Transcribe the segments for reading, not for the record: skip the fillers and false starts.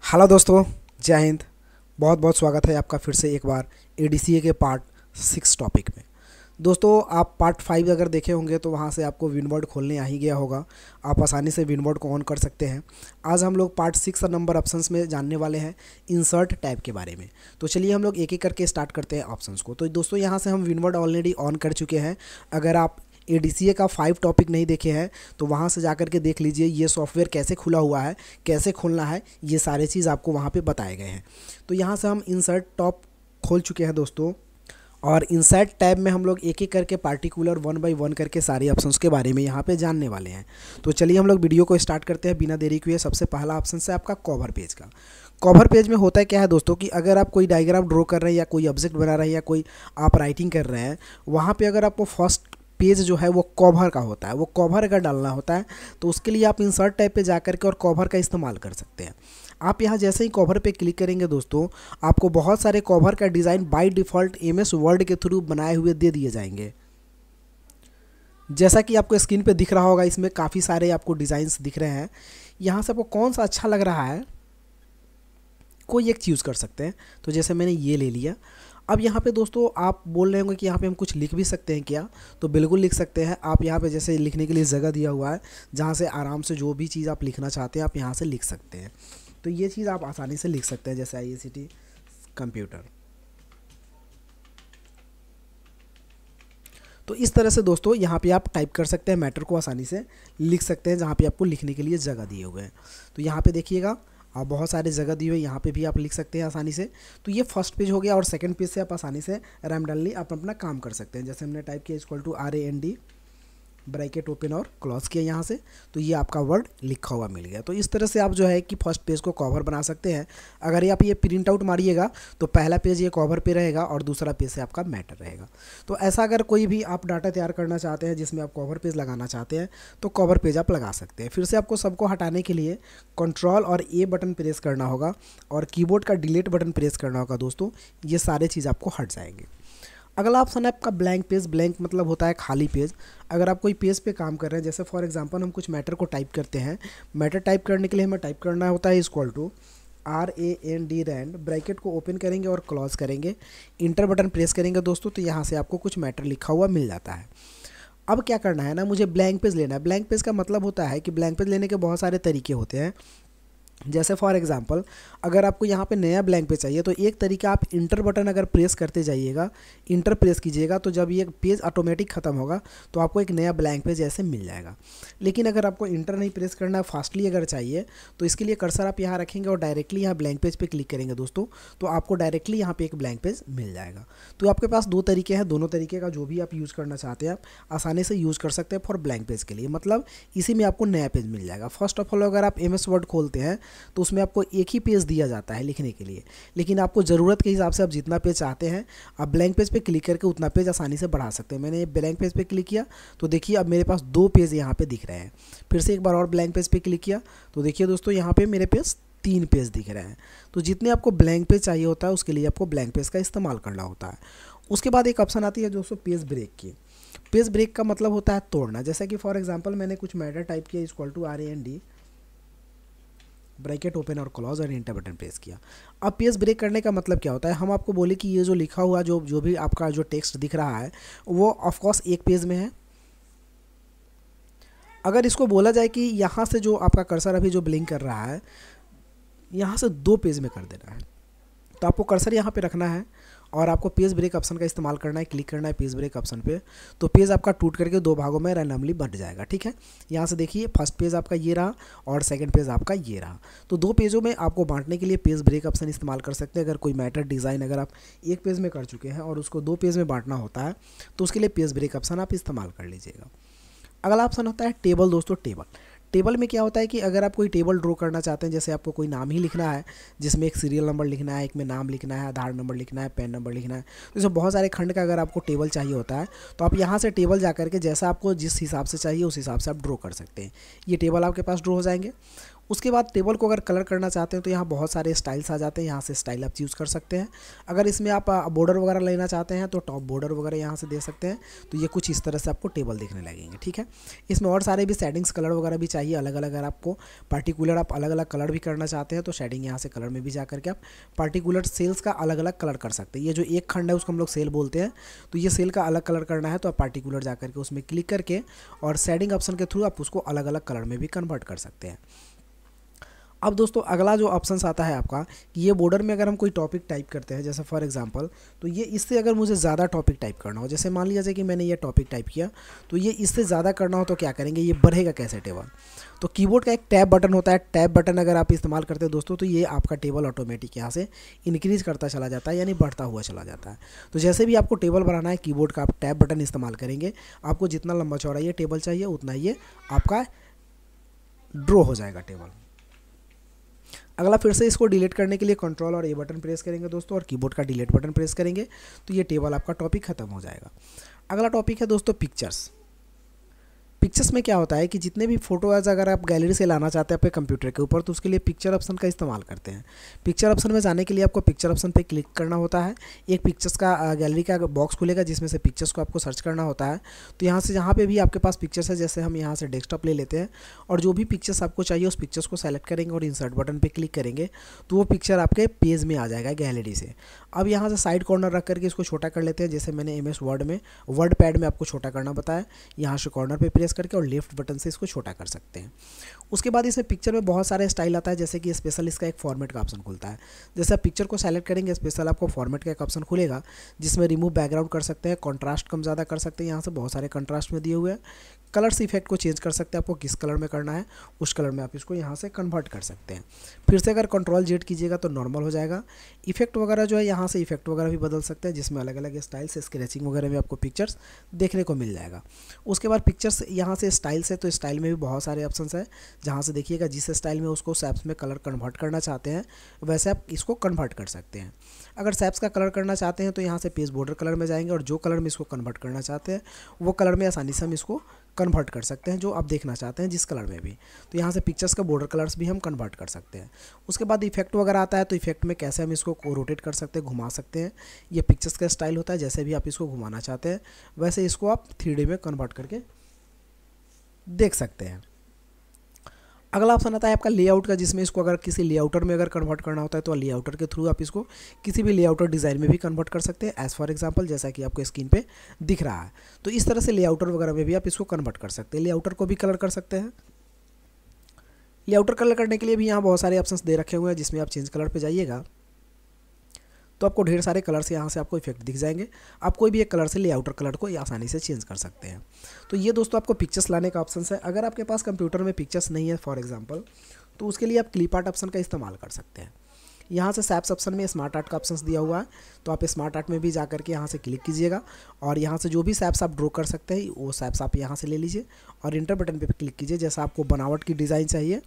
Hello दोस्तों, जय हिंद। बहुत बहुत स्वागत है आपका फिर से एक बार एडीसीए के पार्ट 6 टॉपिक में। दोस्तों, आप पार्ट 5 अगर देखे होंगे तो वहाँ से आपको विनवर्ड खोलने आ ही गया होगा। आप आसानी से विनवर्ड को ऑन कर सकते हैं। आज हम लोग पार्ट 6 नंबर ऑप्शंस में जानने वाले हैं इंसर्ट टैब के बारे में। तो चलिए हम लोग एक एक करके स्टार्ट करते हैं ऑप्शंस को। तो दोस्तों, यहाँ से हम विनवर्ड ऑलरेडी ऑन कर चुके हैं। अगर आप एडीसीए का 5 टॉपिक नहीं देखे हैं तो वहाँ से जा कर के देख लीजिए ये सॉफ्टवेयर कैसे खुला हुआ है, कैसे खोलना है, ये सारे चीज़ आपको वहाँ पे बताए गए हैं। तो यहाँ से हम इंसर्ट टॉप खोल चुके हैं दोस्तों, और इंसर्ट टैब में हम लोग एक एक करके पार्टिकुलर 1 बाय 1 करके सारे ऑप्शंस के बारे में यहाँ पे जानने वाले हैं। तो चलिए हम लोग वीडियो को स्टार्ट करते हैं बिना देरी किए। सबसे पहला ऑप्शन है आपका कवर पेज का। कवर पेज में होता है क्या है दोस्तों कि अगर आप कोई डायग्राम ड्रॉ कर रहे हैं या कोई ऑब्जेक्ट बना रहे हैं या कोई आप राइटिंग कर रहे हैं, वहाँ पे अगर आपको फर्स्ट पेज जो है वो कवर का होता है, वो कवर अगर डालना होता है तो उसके लिए आप इंसर्ट टैब पे जा कर के और कवर का इस्तेमाल कर सकते हैं। आप यहाँ जैसे ही कवर पे क्लिक करेंगे दोस्तों, आपको बहुत सारे कवर का design by default MS word के थ्रू बनाए हुए दे दिए जाएंगे। जैसा कि आपको स्क्रीन पे दिख रहा होगा, इसमें काफ़ी सारे आपको डिज़ाइंस दिख रहे हैं। यहाँ से आपको कौन सा अच्छा लग रहा है, कोई एक चूज़ कर सकते हैं। तो जैसे मैंने ये ले लिया। अब यहाँ पे दोस्तों आप बोल रहे होंगे कि यहाँ पे हम कुछ लिख भी सकते हैं क्या? तो बिल्कुल लिख सकते हैं। आप यहाँ पे जैसे लिखने के लिए जगह दिया हुआ है, जहाँ से आराम से जो भी चीज़ आप लिखना चाहते हैं आप यहाँ से लिख सकते हैं। तो ये चीज़ आप आसानी से लिख सकते हैं, जैसे ICT कंप्यूटर। तो इस तरह से दोस्तों यहाँ पे आप टाइप कर सकते हैं, मैटर को आसानी से लिख सकते हैं जहाँ पे आपको लिखने के लिए जगह दिए हुए हैं। तो यहाँ पे देखिएगा, आप बहुत सारे जगह दी हुई है, यहाँ पे भी आप लिख सकते हैं आसानी से। तो ये फर्स्ट पेज हो गया, और सेकंड पेज से आप आसानी से रैंडमली आप अपना काम कर सकते हैं। जैसे हमने टाइप किया =RAND ब्रैकेट ओपन और क्लोज किया यहाँ से, तो ये आपका वर्ड लिखा हुआ मिल गया। तो इस तरह से आप जो है कि फर्स्ट पेज को कवर बना सकते हैं। अगर आप ये प्रिंट आउट मारिएगा तो पहला पेज ये कवर पे रहेगा और दूसरा पेज से आपका मैटर रहेगा। तो ऐसा अगर कोई भी आप डाटा तैयार करना चाहते हैं जिसमें आप कवर पेज लगाना चाहते हैं तो कवर पेज आप लगा सकते हैं। फिर से आपको सबको हटाने के लिए कंट्रोल और A बटन प्रेस करना होगा और कीबोर्ड का डिलीट बटन प्रेस करना होगा दोस्तों। ये सारे चीज़ आपको हट जाएंगे। अगला ऑप्शन है आपका ब्लैंक पेज। ब्लैंक मतलब होता है खाली पेज। अगर आप कोई पेज पे काम कर रहे हैं, जैसे फॉर एग्जांपल हम कुछ मैटर को टाइप करते हैं। मैटर टाइप करने के लिए हमें टाइप करना होता है =RAND ब्रैकेट को ओपन करेंगे और क्लोज करेंगे, इंटर बटन प्रेस करेंगे दोस्तों, तो यहाँ से आपको कुछ मैटर लिखा हुआ मिल जाता है। अब क्या करना है ना, मुझे ब्लैंक पेज लेना है। ब्लैंक पेज का मतलब होता है कि ब्लैंक पेज लेने के बहुत सारे तरीके होते हैं। जैसे फॉर एग्जांपल अगर आपको यहाँ पे नया ब्लैंक पेज चाहिए तो एक तरीका, आप इंटर बटन अगर प्रेस करते जाइएगा, इंटर प्रेस कीजिएगा, तो जब ये पेज ऑटोमेटिक ख़त्म होगा तो आपको एक नया ब्लैंक पेज ऐसे मिल जाएगा। लेकिन अगर आपको इंटर नहीं प्रेस करना, फास्टली अगर चाहिए, तो इसके लिए कर्सर आप यहाँ रखेंगे और डायरेक्टली यहाँ ब्लैंक पेज पर क्लिक करेंगे दोस्तों, तो आपको डायरेक्टली यहाँ पर एक ब्लैंक पेज मिल जाएगा। तो आपके पास दो तरीके हैं, दोनों तरीके का जो भी आप यूज़ करना चाहते हैं आप आसानी से यूज़ कर सकते हैं फॉर ब्लैंक पेज के लिए। मतलब इसी में आपको नया पेज मिल जाएगा। फर्स्ट ऑफ ऑल अगर आप MS वर्ड खोलते हैं तो उसमें आपको एक ही पेज दिया जाता है लिखने के लिए, लेकिन आपको ज़रूरत के हिसाब से आप जितना पेज चाहते हैं आप ब्लैंक पेज पे क्लिक करके उतना पेज आसानी से बढ़ा सकते हैं। मैंने ब्लैंक पेज पे क्लिक किया तो देखिए अब मेरे पास 2 पेज यहाँ पे दिख रहे हैं। फिर से एक बार और ब्लैंक पेज पे क्लिक किया तो देखिए दोस्तों यहाँ पे मेरे पेज 3 पेज दिख रहे हैं। तो जितने आपको ब्लैंक पेज चाहिए होता है उसके लिए आपको ब्लैंक पेज का इस्तेमाल करना होता है। उसके बाद एक ऑप्शन आती है दोस्तों पेज ब्रेक की। पेज ब्रेक का मतलब होता है तोड़ना। जैसा कि फॉर एग्जाम्पल मैंने कुछ मैटर टाइप किया =RAND ब्रैकेट ओपन और क्लोज और इंटर बटन प्रेस किया। अब पेज ब्रेक करने का मतलब क्या होता है, हम आपको बोले कि ये जो लिखा हुआ जो भी आपका जो टेक्स्ट दिख रहा है वो ऑफकोर्स एक पेज में है। अगर इसको बोला जाए कि यहाँ से जो आपका कर्सर अभी जो ब्लिंक कर रहा है, यहाँ से 2 पेज में कर देना है, तो आपको कर्सर यहाँ पे रखना है और आपको पेज ब्रेक ऑप्शन का इस्तेमाल करना है। क्लिक करना है पेज ब्रेक ऑप्शन पे, तो पेज आपका टूट करके 2 भागों में रैंडमली बंट जाएगा। ठीक है, यहाँ से देखिए फर्स्ट पेज आपका ये रहा और सेकंड पेज आपका ये रहा। तो 2 पेजों में आपको बांटने के लिए पेज ब्रेक ऑप्शन इस्तेमाल कर सकते हैं। अगर कोई मैटर डिज़ाइन अगर आप एक पेज में कर चुके हैं और उसको 2 पेज में बांटना होता है तो उसके लिए पेज ब्रेक ऑप्शन आप इस्तेमाल कर लीजिएगा। अगला ऑप्शन होता है टेबल दोस्तों। टेबल में क्या होता है कि अगर आप कोई टेबल ड्रॉ करना चाहते हैं, जैसे आपको कोई नाम ही लिखना है जिसमें एक सीरियल नंबर लिखना है, एक में नाम लिखना है, आधार नंबर लिखना है, पैन नंबर लिखना है, तो इसमें बहुत सारे खंड का अगर आपको टेबल चाहिए होता है तो आप यहाँ से टेबल जा करके जैसा आपको जिस हिसाब से चाहिए उस हिसाब से आप ड्रॉ कर सकते हैं। ये टेबल आपके पास ड्रॉ हो जाएंगे। उसके बाद टेबल को अगर कलर करना चाहते हैं तो यहाँ बहुत सारे स्टाइल्स आ जाते हैं, यहाँ से स्टाइल आप यूज़ कर सकते हैं। अगर इसमें आप बॉर्डर वगैरह लेना चाहते हैं तो टॉप बॉर्डर वगैरह यहाँ से दे सकते हैं। तो ये कुछ इस तरह से आपको टेबल देखने लगेंगे, ठीक है। इसमें और सारे भी सेटिंग्स कलर वगैरह भी चाहिए अलग अलग। अगर आपको पार्टिकुलर आप अलग अलग कलर भी करना चाहते हैं तो शेडिंग यहाँ से कलर में भी जा करके आप पार्टिकुलर सेल्स का अलग अलग कलर कर सकते हैं। ये जो एक खंड है उसको हम लोग सेल बोलते हैं, तो ये सेल का अलग कलर करना है तो आप पार्टिकुलर जा करके उसमें क्लिक करके और शेडिंग ऑप्शन के थ्रू आप उसको अलग अलग कलर में भी कन्वर्ट कर सकते हैं। अब दोस्तों अगला जो ऑप्शन आता है आपका, ये बॉर्डर में अगर हम कोई टॉपिक टाइप करते हैं, जैसे फॉर एग्जांपल, तो ये इससे अगर मुझे ज़्यादा टॉपिक टाइप करना हो, जैसे मान लिया जाए कि मैंने ये टॉपिक टाइप किया, तो ये इससे ज़्यादा करना हो तो क्या करेंगे, ये बढ़ेगा कैसे टेबल। तो कीबोर्ड का एक टैब बटन होता है, टैब बटन अगर आप इस्तेमाल करते हैं दोस्तों तो ये आपका टेबल ऑटोमेटिक यहाँ से इंक्रीज़ करता चला जाता है, यानी बढ़ता हुआ चला जाता है। तो जैसे भी आपको टेबल बनाना है, कीबोर्ड का आप टैब बटन इस्तेमाल करेंगे, आपको जितना लंबा चौड़ा ये टेबल चाहिए उतना ये आपका ड्रॉ हो जाएगा टेबल। अगला फिर से इसको डिलीट करने के लिए कंट्रोल और ए बटन प्रेस करेंगे दोस्तों, और कीबोर्ड का डिलीट बटन प्रेस करेंगे तो ये टेबल आपका टॉपिक खत्म हो जाएगा। अगला टॉपिक है दोस्तों पिक्चर्स। पिक्चर्स में क्या होता है कि जितने भी फोटोज अगर आप गैलरी से लाना चाहते हैं अपने कंप्यूटर के ऊपर, तो उसके लिए पिक्चर ऑप्शन का इस्तेमाल करते हैं। पिक्चर ऑप्शन में जाने के लिए आपको पिक्चर ऑप्शन पे क्लिक करना होता है। एक पिक्चर्स का गैलरी का बॉक्स खुलेगा जिसमें से पिक्चर्स को आपको सर्च करना होता है। तो यहाँ से जहाँ पे भी आपके पास पिक्चर्स है, जैसे हम यहाँ से डेस्कटॉप ले लेते हैं और जो भी पिक्चर्स आपको चाहिए उस पिक्चर्स को सेलेक्ट करेंगे और इंसर्ट बटन पर क्लिक करेंगे तो वो पिक्चर आपके पेज में आ जाएगा गैलरी से। अब यहाँ से साइड कॉर्नर रख करके इसको छोटा कर लेते हैं, जैसे मैंने MS वर्ड में वर्ड पैड में आपको छोटा करना बताया। यहाँ से कॉर्नर पे प्रेस करके और लेफ्ट बटन से इसको छोटा कर सकते हैं। उसके बाद इसमें पिक्चर में बहुत सारे स्टाइल आता है, जैसे कि स्पेशल इसका एक फॉर्मेट का ऑप्शन खुलता है। जैसे आप पिक्चर को सेलेक्ट करेंगे स्पेशल आपको फॉर्मेट का एक ऑप्शन खुलेगा जिसमें रिमूव बैकग्राउंड कर सकते हैं, कॉन्ट्रास्ट कम ज़्यादा कर सकते हैं, यहाँ से बहुत सारे कॉन्ट्रास्ट में दिए हुए हैं। कलर्स इफेक्ट को चेंज कर सकते हैं, आपको किस कलर में करना है उस कलर में आप इसको यहाँ से कन्वर्ट कर सकते हैं। फिर से अगर Ctrl Z कीजिएगा तो नॉर्मल हो जाएगा। इफेक्ट वगैरह जो है यहाँ से इफेक्ट वगैरह भी बदल सकते हैं, जिसमें अलग अलग स्टाइल्स स्क्रैचिंग वगैरह में आपको पिक्चर्स देखने को मिल जाएगा। उसके बाद पिक्चर्स यहाँ से स्टाइल्स है, तो स्टाइल में भी बहुत सारे ऑप्शंस हैं, जहाँ से देखिएगा जिस स्टाइल में उसको सैप्स में कलर कन्वर्ट करना चाहते हैं वैसे आप इसको कन्वर्ट कर सकते हैं। अगर सैप्स का कलर करना चाहते हैं तो यहाँ से पेज बॉर्डर कलर में जाएंगे और जो कलर में इसको कन्वर्ट करना चाहते हैं वो कलर में आसानी से हम इसको कन्वर्ट कर सकते हैं, जो आप देखना चाहते हैं जिस कलर में भी। तो यहाँ से पिक्चर्स का बॉर्डर कलर्स भी हम कन्वर्ट कर सकते हैं। उसके बाद इफेक्ट वगैरह आता है, तो इफेक्ट में कैसे हम इसको रोटेट कर सकते हैं, घुमा सकते हैं। ये पिक्चर्स का स्टाइल होता है, जैसे भी आप इसको घुमाना चाहते हैं वैसे इसको आप 3D में कन्वर्ट करके देख सकते हैं। अगला ऑप्शन आता है आपका लेआउट का, जिसमें इसको अगर किसी लेआउटर में अगर कन्वर्ट करना होता है तो लेआउटर के थ्रू आप इसको किसी भी लेआउटर डिज़ाइन में भी कन्वर्ट कर सकते हैं। एज फॉर एग्जांपल जैसा कि आपको स्क्रीन पे दिख रहा है, तो इस तरह से लेआउटर वगैरह में भी आप इसको कन्वर्ट कर सकते हैं। लेआउटर को भी कलर कर सकते हैं। लेआउटर कलर करने के लिए भी यहाँ बहुत सारे ऑप्शंस दे रखे हुए हैं, जिसमें आप चेंज कलर पर जाइएगा तो आपको ढेर सारे कलर से यहाँ से आपको इफेक्ट दिख जाएंगे। आप कोई भी एक कलर से लेआउटर कलर को आसानी से चेंज कर सकते हैं। तो ये दोस्तों आपको पिक्चर्स लाने का ऑप्शन है। अगर आपके पास कंप्यूटर में पिक्चर्स नहीं है फॉर एग्जांपल, तो उसके लिए आप क्लिप आर्ट ऑप्शन का इस्तेमाल कर सकते हैं। यहाँ से सैप्स ऑप्शन में स्मार्ट आर्ट का ऑप्शन दिया हुआ है, तो आप स्मार्ट आर्ट में भी जा करके यहाँ से क्लिक कीजिएगा और यहाँ से जो भी सैप्स आप ड्रॉ कर सकते हैं वो सैप्स आप यहाँ से ले लीजिए और इंटर बटन पर क्लिक कीजिए जैसा आपको बनावट की डिज़ाइन चाहिए,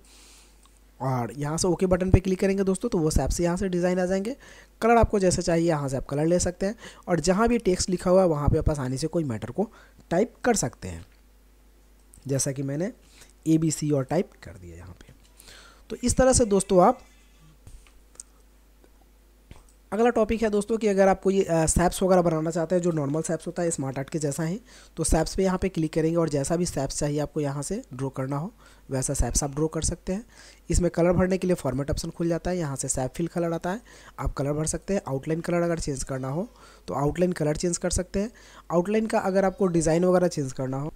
और यहाँ से ओके बटन पे क्लिक करेंगे दोस्तों तो वो सैप से यहाँ से डिज़ाइन आ जाएंगे। कलर आपको जैसे चाहिए यहाँ से आप कलर ले सकते हैं, और जहाँ भी टेक्स्ट लिखा हुआ है वहाँ पे आप आसानी से कोई मैटर को टाइप कर सकते हैं, जैसा कि मैंने ABC और टाइप कर दिया यहाँ पे। तो इस तरह से दोस्तों आप, अगला टॉपिक है दोस्तों कि अगर आपको ये सैप्स वगैरह बनाना चाहते हैं जो नॉर्मल सैप्स होता है स्मार्ट आर्ट के जैसा ही, तो सैप्स पे यहाँ पे क्लिक करेंगे और जैसा भी सैप्स चाहिए आपको यहाँ से ड्रॉ करना हो वैसा सैप्स आप ड्रॉ कर सकते हैं। इसमें कलर भरने के लिए फॉर्मेट ऑप्शन खुल जाता है, यहाँ से सैप फिल कलर आता है, आप कलर भर सकते हैं। आउटलाइन कलर अगर चेंज करना हो तो आउटलाइन कलर चेंज कर सकते हैं। आउटलाइन का अगर आपको डिज़ाइन वगैरह चेंज करना हो,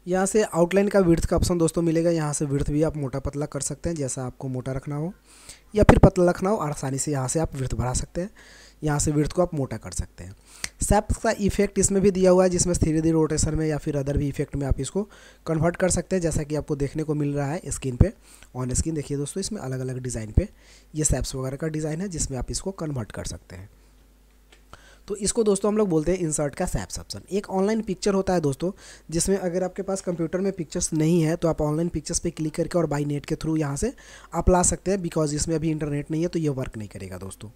यहाँ से आउटलाइन का विड्थ का ऑप्शन दोस्तों मिलेगा। यहाँ से विड्थ भी आप मोटा पतला कर सकते हैं, जैसा आपको मोटा रखना हो या फिर पतला रखना हो, आसानी से यहाँ से आप विड्थ बढ़ा सकते हैं। यहाँ से विड्थ को आप मोटा कर सकते हैं। सैप्स का इफेक्ट इसमें भी दिया हुआ है, जिसमें 3D रोटेशन में या फिर अदर भी इफेक्ट में आप इसको कन्वर्ट कर सकते हैं, जैसा कि आपको देखने को मिल रहा है स्क्रीन पे। ऑन स्क्रीन देखिए दोस्तों, इसमें अलग अलग डिज़ाइन पे ये सैप्स वगैरह का डिज़ाइन है जिसमें आप इसको कन्वर्ट कर सकते हैं। तो इसको दोस्तों हम लोग बोलते हैं इंसर्ट का सैप्स ऑप्शन। एक ऑनलाइन पिक्चर होता है दोस्तों, जिसमें अगर आपके पास कंप्यूटर में पिक्चर्स नहीं है तो आप ऑनलाइन पिक्चर्स पे क्लिक करके और बाई नेट के थ्रू यहाँ से आप ला सकते हैं, बिकॉज इसमें अभी इंटरनेट नहीं है तो ये वर्क नहीं करेगा दोस्तों।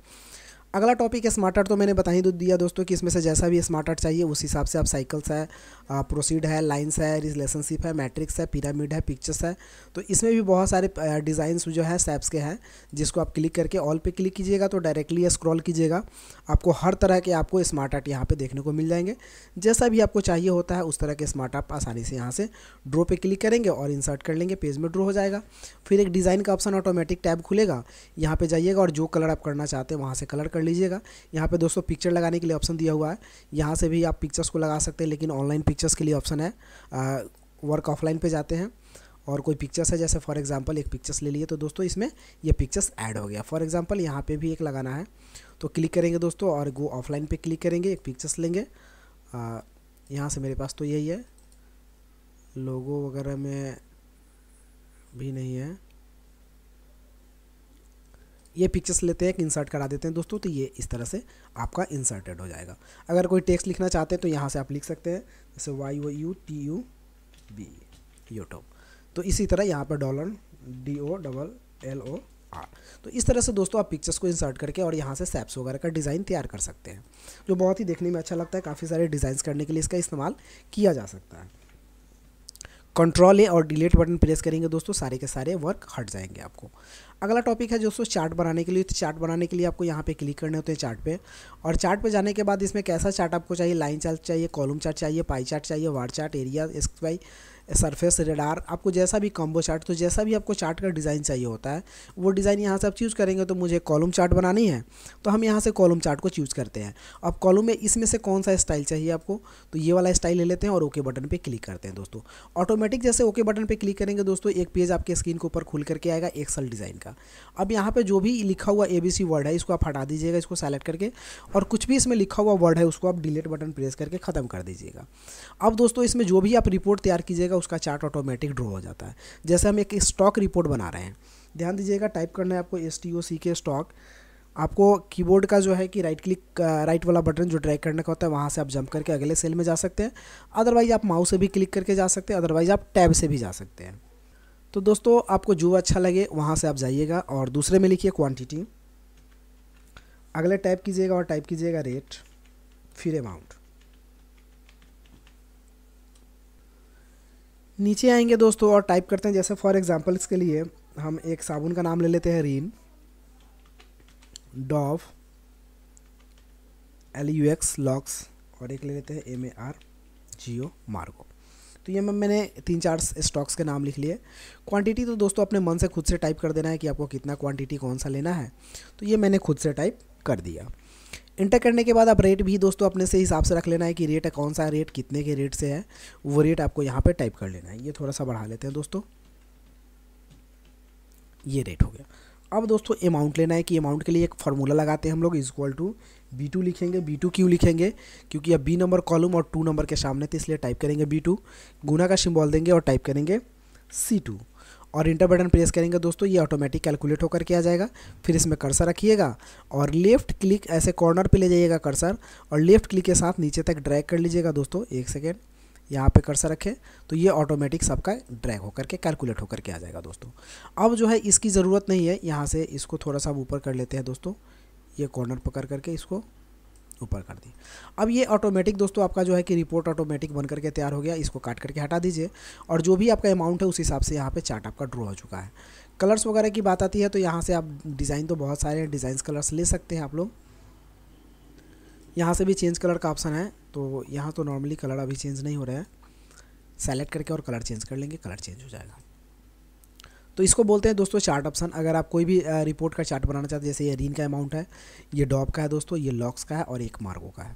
अगला टॉपिक है स्मार्ट आर्ट। तो मैंने बता ही दिया दोस्तों कि इसमें से जैसा भी स्मार्ट आर्ट चाहिए उस हिसाब से आप साइकिल्स है, प्रोसीड है, लाइंस है, रिलेशनशिप है, मैट्रिक्स है, पिरामिड है, पिक्चर्स है। तो इसमें भी बहुत सारे डिज़ाइंस जो है सैप्स के हैं, जिसको आप क्लिक करके ऑल पे क्लिक कीजिएगा तो डायरेक्टली स्क्रॉल कीजिएगा, आपको हर तरह के आपको स्मार्ट आर्ट यहाँ पे देखने को मिल जाएंगे। जैसा भी आपको चाहिए होता है उस तरह के स्मार्ट आर्ट आसानी से यहाँ से ड्रॉ पे क्लिक करेंगे और इंसर्ट कर लेंगे, पेज में ड्रॉ हो जाएगा। फिर एक डिज़ाइन का ऑप्शन ऑटोमेटिक टैब खुलेगा, यहाँ पे जाइएगा और जो कलर आप करना चाहते हैं वहाँ से कलर कर लीजिएगा। यहाँ पे दोस्तों पिक्चर लगाने के लिए ऑप्शन दिया हुआ है, यहाँ से भी आप पिक्चर्स को लगा सकते हैं, लेकिन ऑनलाइन पिक्चर्स के लिए ऑप्शन है, वर्क ऑफलाइन पे जाते हैं और कोई पिक्चर्स है, जैसे फॉर एग्जांपल एक पिक्चर्स ले लिए तो दोस्तों इसमें ये पिक्चर्स ऐड हो गया। फॉर एग्जांपल यहाँ पे भी एक लगाना है तो क्लिक करेंगे दोस्तों और गो ऑफलाइन पे क्लिक करेंगे, एक पिक्चर्स लेंगे। यहाँ से मेरे पास तो यही है, लोगो वगैरह में भी नहीं है, ये पिक्चर्स लेते हैं, एक इंसर्ट करा देते हैं दोस्तों। तो ये इस तरह से आपका इंसर्टेड हो जाएगा। अगर कोई टेक्स्ट लिखना चाहते हैं तो यहाँ से आप लिख सकते हैं, जैसे YOUTUB यूट्यूब। तो इसी तरह यहाँ पर $DOLLOR। तो इस तरह से दोस्तों आप पिक्चर्स को इंसर्ट करके और यहाँ से सैप्स वगैरह का डिज़ाइन तैयार कर सकते हैं, जो बहुत ही देखने में अच्छा लगता है। काफ़ी सारे डिज़ाइंस करने के लिए इसका इस्तेमाल किया जा सकता है। कंट्रोल ए और डिलीट बटन प्रेस करेंगे दोस्तों, सारे के सारे वर्क हट जाएंगे आपको। अगला टॉपिक है दोस्तों चार्ट बनाने के लिए। तो चार्ट बनाने के लिए आपको यहाँ पे क्लिक करने होते हैं चार्ट पे, और चार्ट पे जाने के बाद इसमें कैसा चार्ट आपको चाहिए, लाइन चार्ट चाहिए, कॉलम चार्ट चाहिए, पाई चार्ट चाहिए, वार चार्ट, एरिया, स्क्वाई, सरफेस, रेडार, आपको जैसा भी कॉम्बो चार्ट, तो जैसा भी आपको चार्ट का डिज़ाइन चाहिए होता है वो डिज़ाइन यहाँ से आप चूज़ करेंगे। तो मुझे कॉलम चार्ट बनानी है तो हम यहाँ से कॉलम चार्ट को चूज़ करते हैं। अब कॉलम में इसमें से कौन सा स्टाइल चाहिए आपको, तो ये वाला स्टाइल ले लेते हैं और ओके बटन पे क्लिक करते हैं दोस्तों। ऑटोमेटिक जैसे ओके बटन पे क्लिक करेंगे दोस्तों एक पेज आपके स्क्रीन के ऊपर खुल करके आएगा एक्सेल डिज़ाइन का। अब यहाँ पे जो भी लिखा हुआ ABC वर्ड है इसको आप हटा दीजिएगा, इसको सेलेक्ट करके, और कुछ भी इसमें लिखा हुआ वर्ड है उसको आप डिलीट बटन प्रेस करके ख़त्म कर दीजिएगा। अब दोस्तों इसमें जो भी आप रिपोर्ट तैयार कीजिएगा उसका चार्ट ऑटोमेटिक ड्रॉ हो जाता है। जैसे हम एक स्टॉक रिपोर्ट बना रहे हैं, ध्यान दीजिएगा, टाइप करना है आपको STOCK स्टॉक। आपको कीबोर्ड का जो है कि राइट वाला बटन जो ड्रैग करने का होता है वहाँ से आप जंप करके अगले सेल में जा सकते हैं, अदरवाइज आप माउस से भी क्लिक करके जा सकते हैं, अदरवाइज आप टैब से भी जा सकते हैं। तो दोस्तों आपको जो अच्छा लगे वहाँ से आप जाइएगा और दूसरे में लिखिए क्वांटिटी, अगले टाइप कीजिएगा और टाइप कीजिएगा रेट, फिर अमाउंट। नीचे आएंगे दोस्तों और टाइप करते हैं, जैसे फॉर एग्जांपल इसके लिए हम एक साबुन का नाम ले लेते हैं रिन, डॉव, LUX लॉक्स, और एक ले लेते हैं MARGO मार्गो। तो ये मैंने 3-4 स्टॉक्स के नाम लिख लिए। क्वांटिटी तो दोस्तों अपने मन से खुद से टाइप कर देना है कि आपको कितना क्वांटिटी कौन सा लेना है, तो ये मैंने खुद से टाइप कर दिया। इंटर करने के बाद आप रेट भी दोस्तों अपने से हिसाब से रख लेना है कि रेट है कौन सा रेट कितने के रेट से है, वो रेट आपको यहाँ पे टाइप कर लेना है। ये थोड़ा सा बढ़ा लेते हैं दोस्तों, ये रेट हो गया। अब दोस्तों अमाउंट लेना है, कि अमाउंट के लिए एक फार्मूला लगाते हैं हम लोग, इक्वल टू B2 लिखेंगे। B2 क्यों लिखेंगे, क्योंकि अब B नंबर कॉलम और 2 नंबर के सामने थे, इसलिए टाइप करेंगे B2, गुना का सिंबल देंगे और टाइप करेंगे C2 और इंटर बटन प्रेस करेंगे दोस्तों, ये ऑटोमेटिक कैलकुलेट होकर के आ जाएगा। फिर इसमें कर्सर रखिएगा और लेफ़्ट क्लिक ऐसे कॉर्नर पे ले जाइएगा कर्सर, और लेफ़्ट क्लिक के साथ नीचे तक ड्रैग कर लीजिएगा दोस्तों। 1 सेकेंड यहाँ पे कर्सर रखें तो ये ऑटोमेटिक सबका ड्रैग होकर के कैलकुलेट होकर के आ जाएगा दोस्तों। अब जो है इसकी ज़रूरत नहीं है, यहाँ से इसको थोड़ा सा ऊपर कर लेते हैं दोस्तों, ये कॉर्नर पकड़ करके इसको ऊपर कर दी। अब ये ऑटोमेटिक दोस्तों आपका जो है कि रिपोर्ट ऑटोमेटिक बन करके तैयार हो गया। इसको काट करके हटा दीजिए और जो भी आपका अमाउंट है उस हिसाब से यहाँ पे चार्ट आपका ड्रॉ हो चुका है। कलर्स वगैरह की बात आती है तो यहाँ से आप डिज़ाइन तो बहुत सारे डिज़ाइंस कलर्स ले सकते हैं आप लोग, यहाँ से भी चेंज कलर का ऑप्शन है। तो यहाँ तो नॉर्मली कलर अभी चेंज नहीं हो रहा है, सेलेक्ट करके और कलर चेंज कर लेंगे, कलर चेंज हो जाएगा। तो इसको बोलते हैं दोस्तों चार्ट ऑप्शन। अगर आप कोई भी रिपोर्ट का चार्ट बनाना चाहते हैं, जैसे ये रीन का अमाउंट है, ये डॉब का है दोस्तों, ये लॉक्स का है और एक मार्गो का है।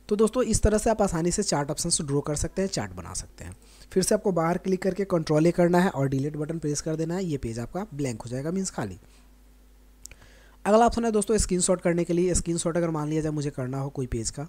तो दोस्तों इस तरह से आप आसानी से चार्ट ऑप्शन से ड्रॉ कर सकते हैं, चार्ट बना सकते हैं। फिर से आपको बाहर क्लिक करके कंट्रोल ए करना है और डिलीट बटन प्रेस कर देना है, ये पेज आपका ब्लैंक हो जाएगा, मीन्स खाली। अगला ऑप्शन है दोस्तों स्क्रीनशॉट करने के लिए। स्क्रीनशॉट अगर मान लिया जाए मुझे करना हो कोई पेज का,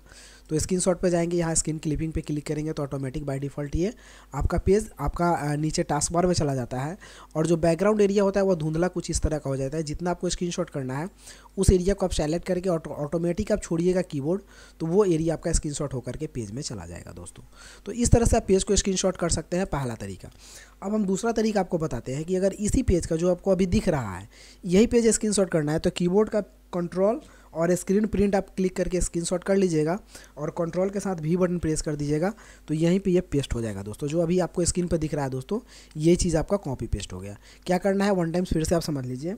तो स्क्रीनशॉट पे जाएंगे, यहाँ स्क्रीन क्लिपिंग पे क्लिक करेंगे तो ऑटोमेटिक बाय डिफ़ॉल्ट ये आपका पेज आपका नीचे टास्क बार में चला जाता है, और जो बैकग्राउंड एरिया होता है वो धुंधला कुछ इस तरह का हो जाता है। जितना आपको स्क्रीनशॉट करना है उस एरिया को आप सेलेक्ट करके ऑटोमेटिक आप छोड़िएगा कीबोर्ड, तो वो एरिया आपका स्क्रीनशॉट होकर के पेज में चला जाएगा दोस्तों। तो इस तरह से आप पेज को स्क्रीनशॉट कर सकते हैं, पहला तरीका। अब हम दूसरा तरीका आपको बताते हैं कि अगर इसी पेज का जो आपको अभी दिख रहा है यही पेज स्क्रीनशॉट करना है, तो कीबोर्ड का कंट्रोल और स्क्रीन प्रिंट आप क्लिक करके स्क्रीनशॉट कर लीजिएगा और कंट्रोल के साथ भी बटन प्रेस कर दीजिएगा, तो यहीं पे ये पेस्ट हो जाएगा दोस्तों। जो अभी आपको स्क्रीन पर दिख रहा है दोस्तों, ये चीज़ आपका कॉपी पेस्ट हो गया। क्या करना है, वन टाइम्स फिर से आप समझ लीजिए।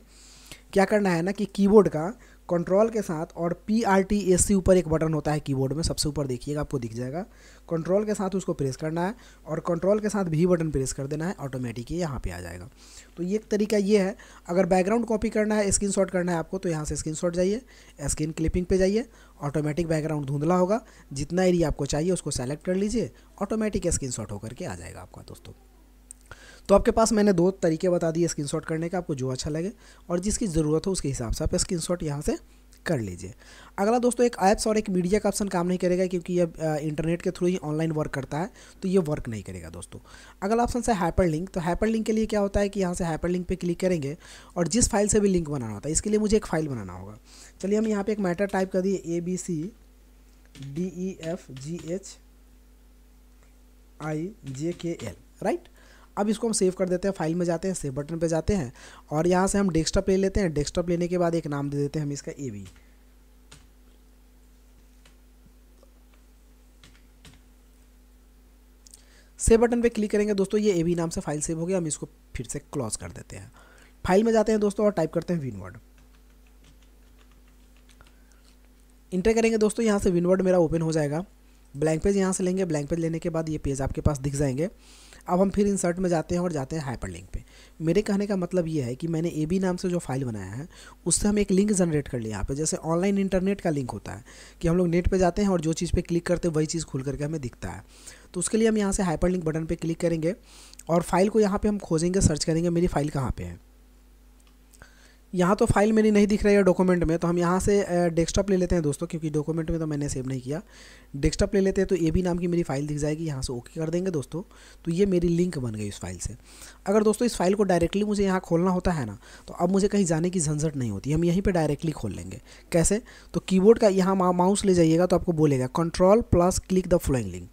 क्या करना है ना कि कीबोर्ड का कंट्रोल के साथ और PRTSC ऊपर एक बटन होता है कीबोर्ड में, सबसे ऊपर देखिएगा आपको दिख जाएगा। कंट्रोल के साथ उसको प्रेस करना है और कंट्रोल के साथ भी बटन प्रेस कर देना है, ऑटोमेटिक ये यहाँ पे आ जाएगा। तो ये एक तरीका ये है। अगर बैकग्राउंड कॉपी करना है, स्क्रीनशॉट करना है आपको, तो यहाँ से स्क्रीनशॉट जाइए, स्क्रीन क्लिपिंग पे जाइए, ऑटोमेटिक बैकग्राउंड धुंधला होगा, जितना एरिया आपको चाहिए उसको सेलेक्ट कर लीजिए, ऑटोमेटिक स्क्रीनशॉट होकर के आ जाएगा आपका दोस्तों। तो आपके पास मैंने 2 तरीके बता दिए स्क्रीनशॉट करने का, आपको जो अच्छा लगे और जिसकी ज़रूरत हो उसके हिसाब से आप स्क्रीनशॉट यहाँ से कर लीजिए। अगला दोस्तों एक ऐप्स और एक मीडिया का ऑप्शन काम नहीं करेगा, क्योंकि ये इंटरनेट के थ्रू ही ऑनलाइन वर्क करता है, तो ये वर्क नहीं करेगा दोस्तों। अगला ऑप्शन है हाइपरलिंक। तो हाइपरलिंक के लिए क्या होता है कि यहाँ से हाइपरलिंक पे क्लिक करेंगे और जिस फाइल से भी लिंक बनाना होता है, इसके लिए मुझे एक फ़ाइल बनाना होगा। चलिए हम यहाँ पे एक मैटर टाइप कर दिए ABCDEFGHIJKL, राइट। अब इसको हम सेव कर देते हैं, फाइल में जाते हैं, सेव बटन पे जाते हैं और यहाँ से हम डेस्कटॉप ले लेते हैं। डेस्कटॉप लेने के बाद एक नाम दे देते हैं हम इसका AB। सेव बटन पे क्लिक करेंगे दोस्तों, ये AB नाम से फाइल सेव हो गया। हम इसको फिर से क्लोज कर देते हैं। फाइल में जाते हैं दोस्तों और टाइप करते हैं विनवर्ड। इंटर करेंगे दोस्तों, यहाँ से विनवर्ड मेरा ओपन हो जाएगा। ब्लैंक पेज यहाँ से लेंगे, ब्लैंक पेज लेने के बाद ये पेज आपके पास दिख जाएंगे। अब हम फिर इंसर्ट में जाते हैं और जाते हैं हाइपरलिंक पे। मेरे कहने का मतलब ये है कि मैंने AB नाम से जो फाइल बनाया है उससे हम एक लिंक जनरेट कर लिया यहाँ पे। जैसे ऑनलाइन इंटरनेट का लिंक होता है कि हम लोग नेट पे जाते हैं और जो चीज़ पे क्लिक करते हैं वही चीज़ खुल करके हमें दिखता है। तो उसके लिए हम यहाँ से हाइपरलिंक बटन पे क्लिक करेंगे और फाइल को यहाँ पे हम खोजेंगे, सर्च करेंगे मेरी फाइल कहाँ पे है। यहाँ तो फाइल मेरी नहीं दिख रही है डॉक्यूमेंट में, तो हम यहाँ से डेस्कटॉप ले लेते हैं दोस्तों, क्योंकि डॉक्यूमेंट में तो मैंने सेव नहीं किया। डेस्कटॉप ले लेते हैं तो AB नाम की मेरी फाइल दिख जाएगी, यहाँ से ओके कर देंगे दोस्तों। तो ये मेरी लिंक बन गई इस फाइल से। अगर दोस्तों इस फाइल को डायरेक्टली मुझे यहाँ खोलना होता है ना, तो अब मुझे कहीं जाने की झंझट नहीं होती, हम यहीं पर डायरेक्टली खोल लेंगे। कैसे, तो कीबोर्ड का यहाँ माउस ले जाइएगा तो आपको बोलेगा control plus click the flowing link.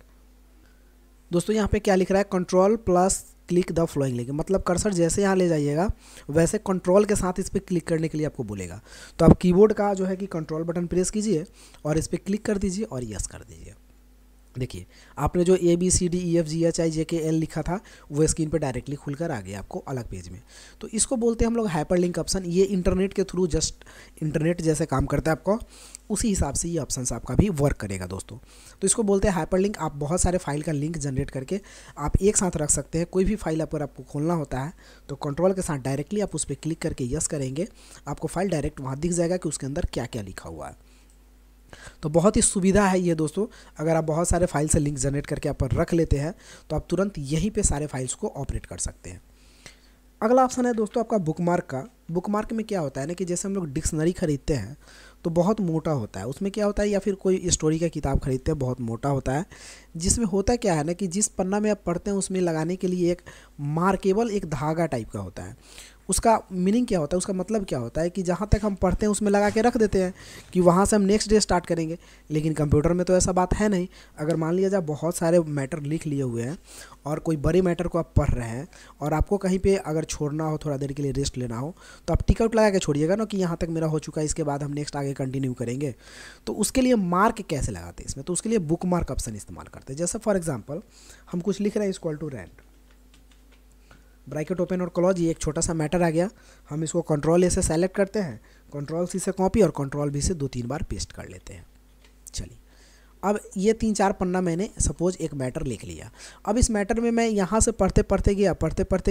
दोस्तों यहाँ पे क्या लिख रहा है, control plus click the flowing link, मतलब कर्सर जैसे यहाँ ले जाइएगा वैसे कंट्रोल के साथ इस पर क्लिक करने के लिए आपको बोलेगा। तो आप कीबोर्ड का जो है कि कंट्रोल बटन प्रेस कीजिए और इस पर क्लिक कर दीजिए और यस कर दीजिए। देखिए आपने जो ABCDEFGHIJKL लिखा था वो स्क्रीन पे डायरेक्टली खुलकर आ गया आपको अलग पेज में। तो इसको बोलते हैं हम लोग हाइपरलिंक ऑप्शन। ये इंटरनेट के थ्रू जस्ट इंटरनेट जैसे काम करता है आपको, उसी हिसाब से ये ऑप्शन आपका भी वर्क करेगा दोस्तों। तो इसको बोलते हैं हाइपरलिंक। आप बहुत सारे फाइल का लिंक जनरेट करके आप एक साथ रख सकते हैं। कोई भी फाइल अगर आपको खोलना होता है तो कंट्रोल के साथ डायरेक्टली आप उस पर क्लिक करके यस करेंगे, आपको फाइल डायरेक्ट वहाँ दिख जाएगा कि उसके अंदर क्या क्या लिखा हुआ है। तो बहुत ही सुविधा है ये दोस्तों। अगर आप बहुत सारे फाइल से लिंक जनरेट करके आप रख लेते हैं तो आप तुरंत यहीं पे सारे फाइल्स को ऑपरेट कर सकते हैं। अगला ऑप्शन है दोस्तों आपका बुकमार्क का। बुकमार्क में क्या होता है ना कि जैसे हम लोग डिक्शनरी खरीदते हैं तो बहुत मोटा होता है, उसमें क्या होता है, या फिर कोई स्टोरी का किताब खरीदते हैं बहुत मोटा होता है, जिसमें होता क्या है ना कि जिस पन्ना में आप पढ़ते हैं उसमें लगाने के लिए एक मार्केबल एक धागा टाइप का होता है। उसका मीनिंग क्या होता है, उसका मतलब क्या होता है कि जहाँ तक हम पढ़ते हैं उसमें लगा के रख देते हैं कि वहाँ से हम नेक्स्ट डे स्टार्ट करेंगे। लेकिन कंप्यूटर में तो ऐसा बात है नहीं। अगर मान लिया जाए बहुत सारे मैटर लिख लिए हुए हैं और कोई बड़े मैटर को आप पढ़ रहे हैं और आपको कहीं पे अगर छोड़ना हो, थोड़ा देर के लिए रेस्ट लेना हो, तो आप टिक आउट लगा के छोड़िएगा ना कि यहाँ तक मेरा हो चुका है, इसके बाद हम नेक्स्ट आगे कंटिन्यू करेंगे। तो उसके लिए मार्क कैसे लगाते हैं इसमें, तो उसके लिए बुक मार्क ऑप्शन इस्तेमाल करते हैं। जैसे फॉर एग्जाम्पल हम कुछ लिख रहे हैं equal to rent, bracket open और क्लोज, ये एक छोटा सा मैटर आ गया। हम इसको कंट्रोल A से सेलेक्ट करते हैं, कंट्रोल C से कॉपी और कंट्रोल V से 2-3 बार पेस्ट कर लेते हैं। चलिए अब ये 3-4 पन्ना मैंने सपोज एक मैटर लिख लिया। अब इस मैटर में मैं यहाँ से पढ़ते पढ़ते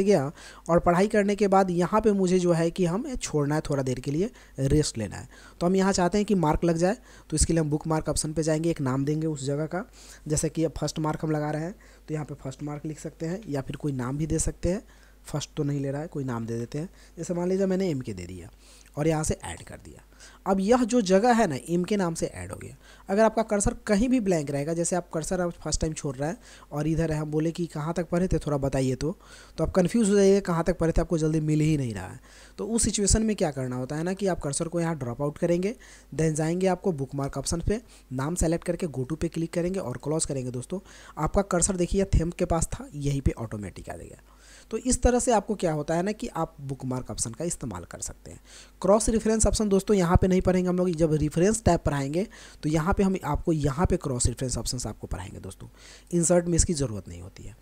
गया और पढ़ाई करने के बाद यहाँ पे मुझे जो है कि हमें छोड़ना है, थोड़ा देर के लिए रेस्ट लेना है। तो हम यहाँ चाहते हैं कि मार्क लग जाए, तो इसके लिए हम बुक मार्क ऑप्शन पे जाएंगे, एक नाम देंगे उस जगह का। जैसे कि अब फर्स्ट मार्क हम लगा रहे हैं तो यहाँ पे फर्स्ट मार्क लिख सकते हैं या फिर कोई नाम भी दे सकते हैं। फर्स्ट तो नहीं ले रहा है, कोई नाम दे देते हैं। जैसे मान लीजिए मैंने MK दे दिया और यहाँ से ऐड कर दिया। अब यह जो जगह है ना MK नाम से ऐड हो गया। अगर आपका कर्सर कहीं भी ब्लैंक रहेगा, जैसे आप कर्सर आप फर्स्ट टाइम छोड़ रहा है और इधर है, हम बोले कि कहाँ तक पढ़े थे थोड़ा बताइए, तो आप कन्फ्यूज़ हो जाइए कहाँ तक पढ़े थे, आपको जल्दी मिल ही नहीं रहा है। तो उस सिचुएशन में क्या करना होता है ना कि आप कर्सर को यहाँ ड्रॉप आउट करेंगे, देन जाएंगे आपको बुक मार्क ऑप्शन पे, नाम सेलेक्ट करके गो टू पे क्लिक करेंगे और क्लोज करेंगे। दोस्तों आपका कर्सर देखिए थंब के पास था, यहीं पे ऑटोमेटिक आ जाएगा। तो इस तरह से आपको क्या होता है ना कि आप बुकमार्क ऑप्शन का इस्तेमाल कर सकते हैं। क्रॉस रेफरेंस ऑप्शन दोस्तों यहाँ पे नहीं पढ़ेंगे हम लोग, जब रेफरेंस टैब पढ़ाएंगे तो यहाँ पे हम आपको यहाँ पे क्रॉस रेफरेंस ऑप्शन आपको पढ़ाएंगे दोस्तों। इंसर्ट में इसकी ज़रूरत नहीं होती है।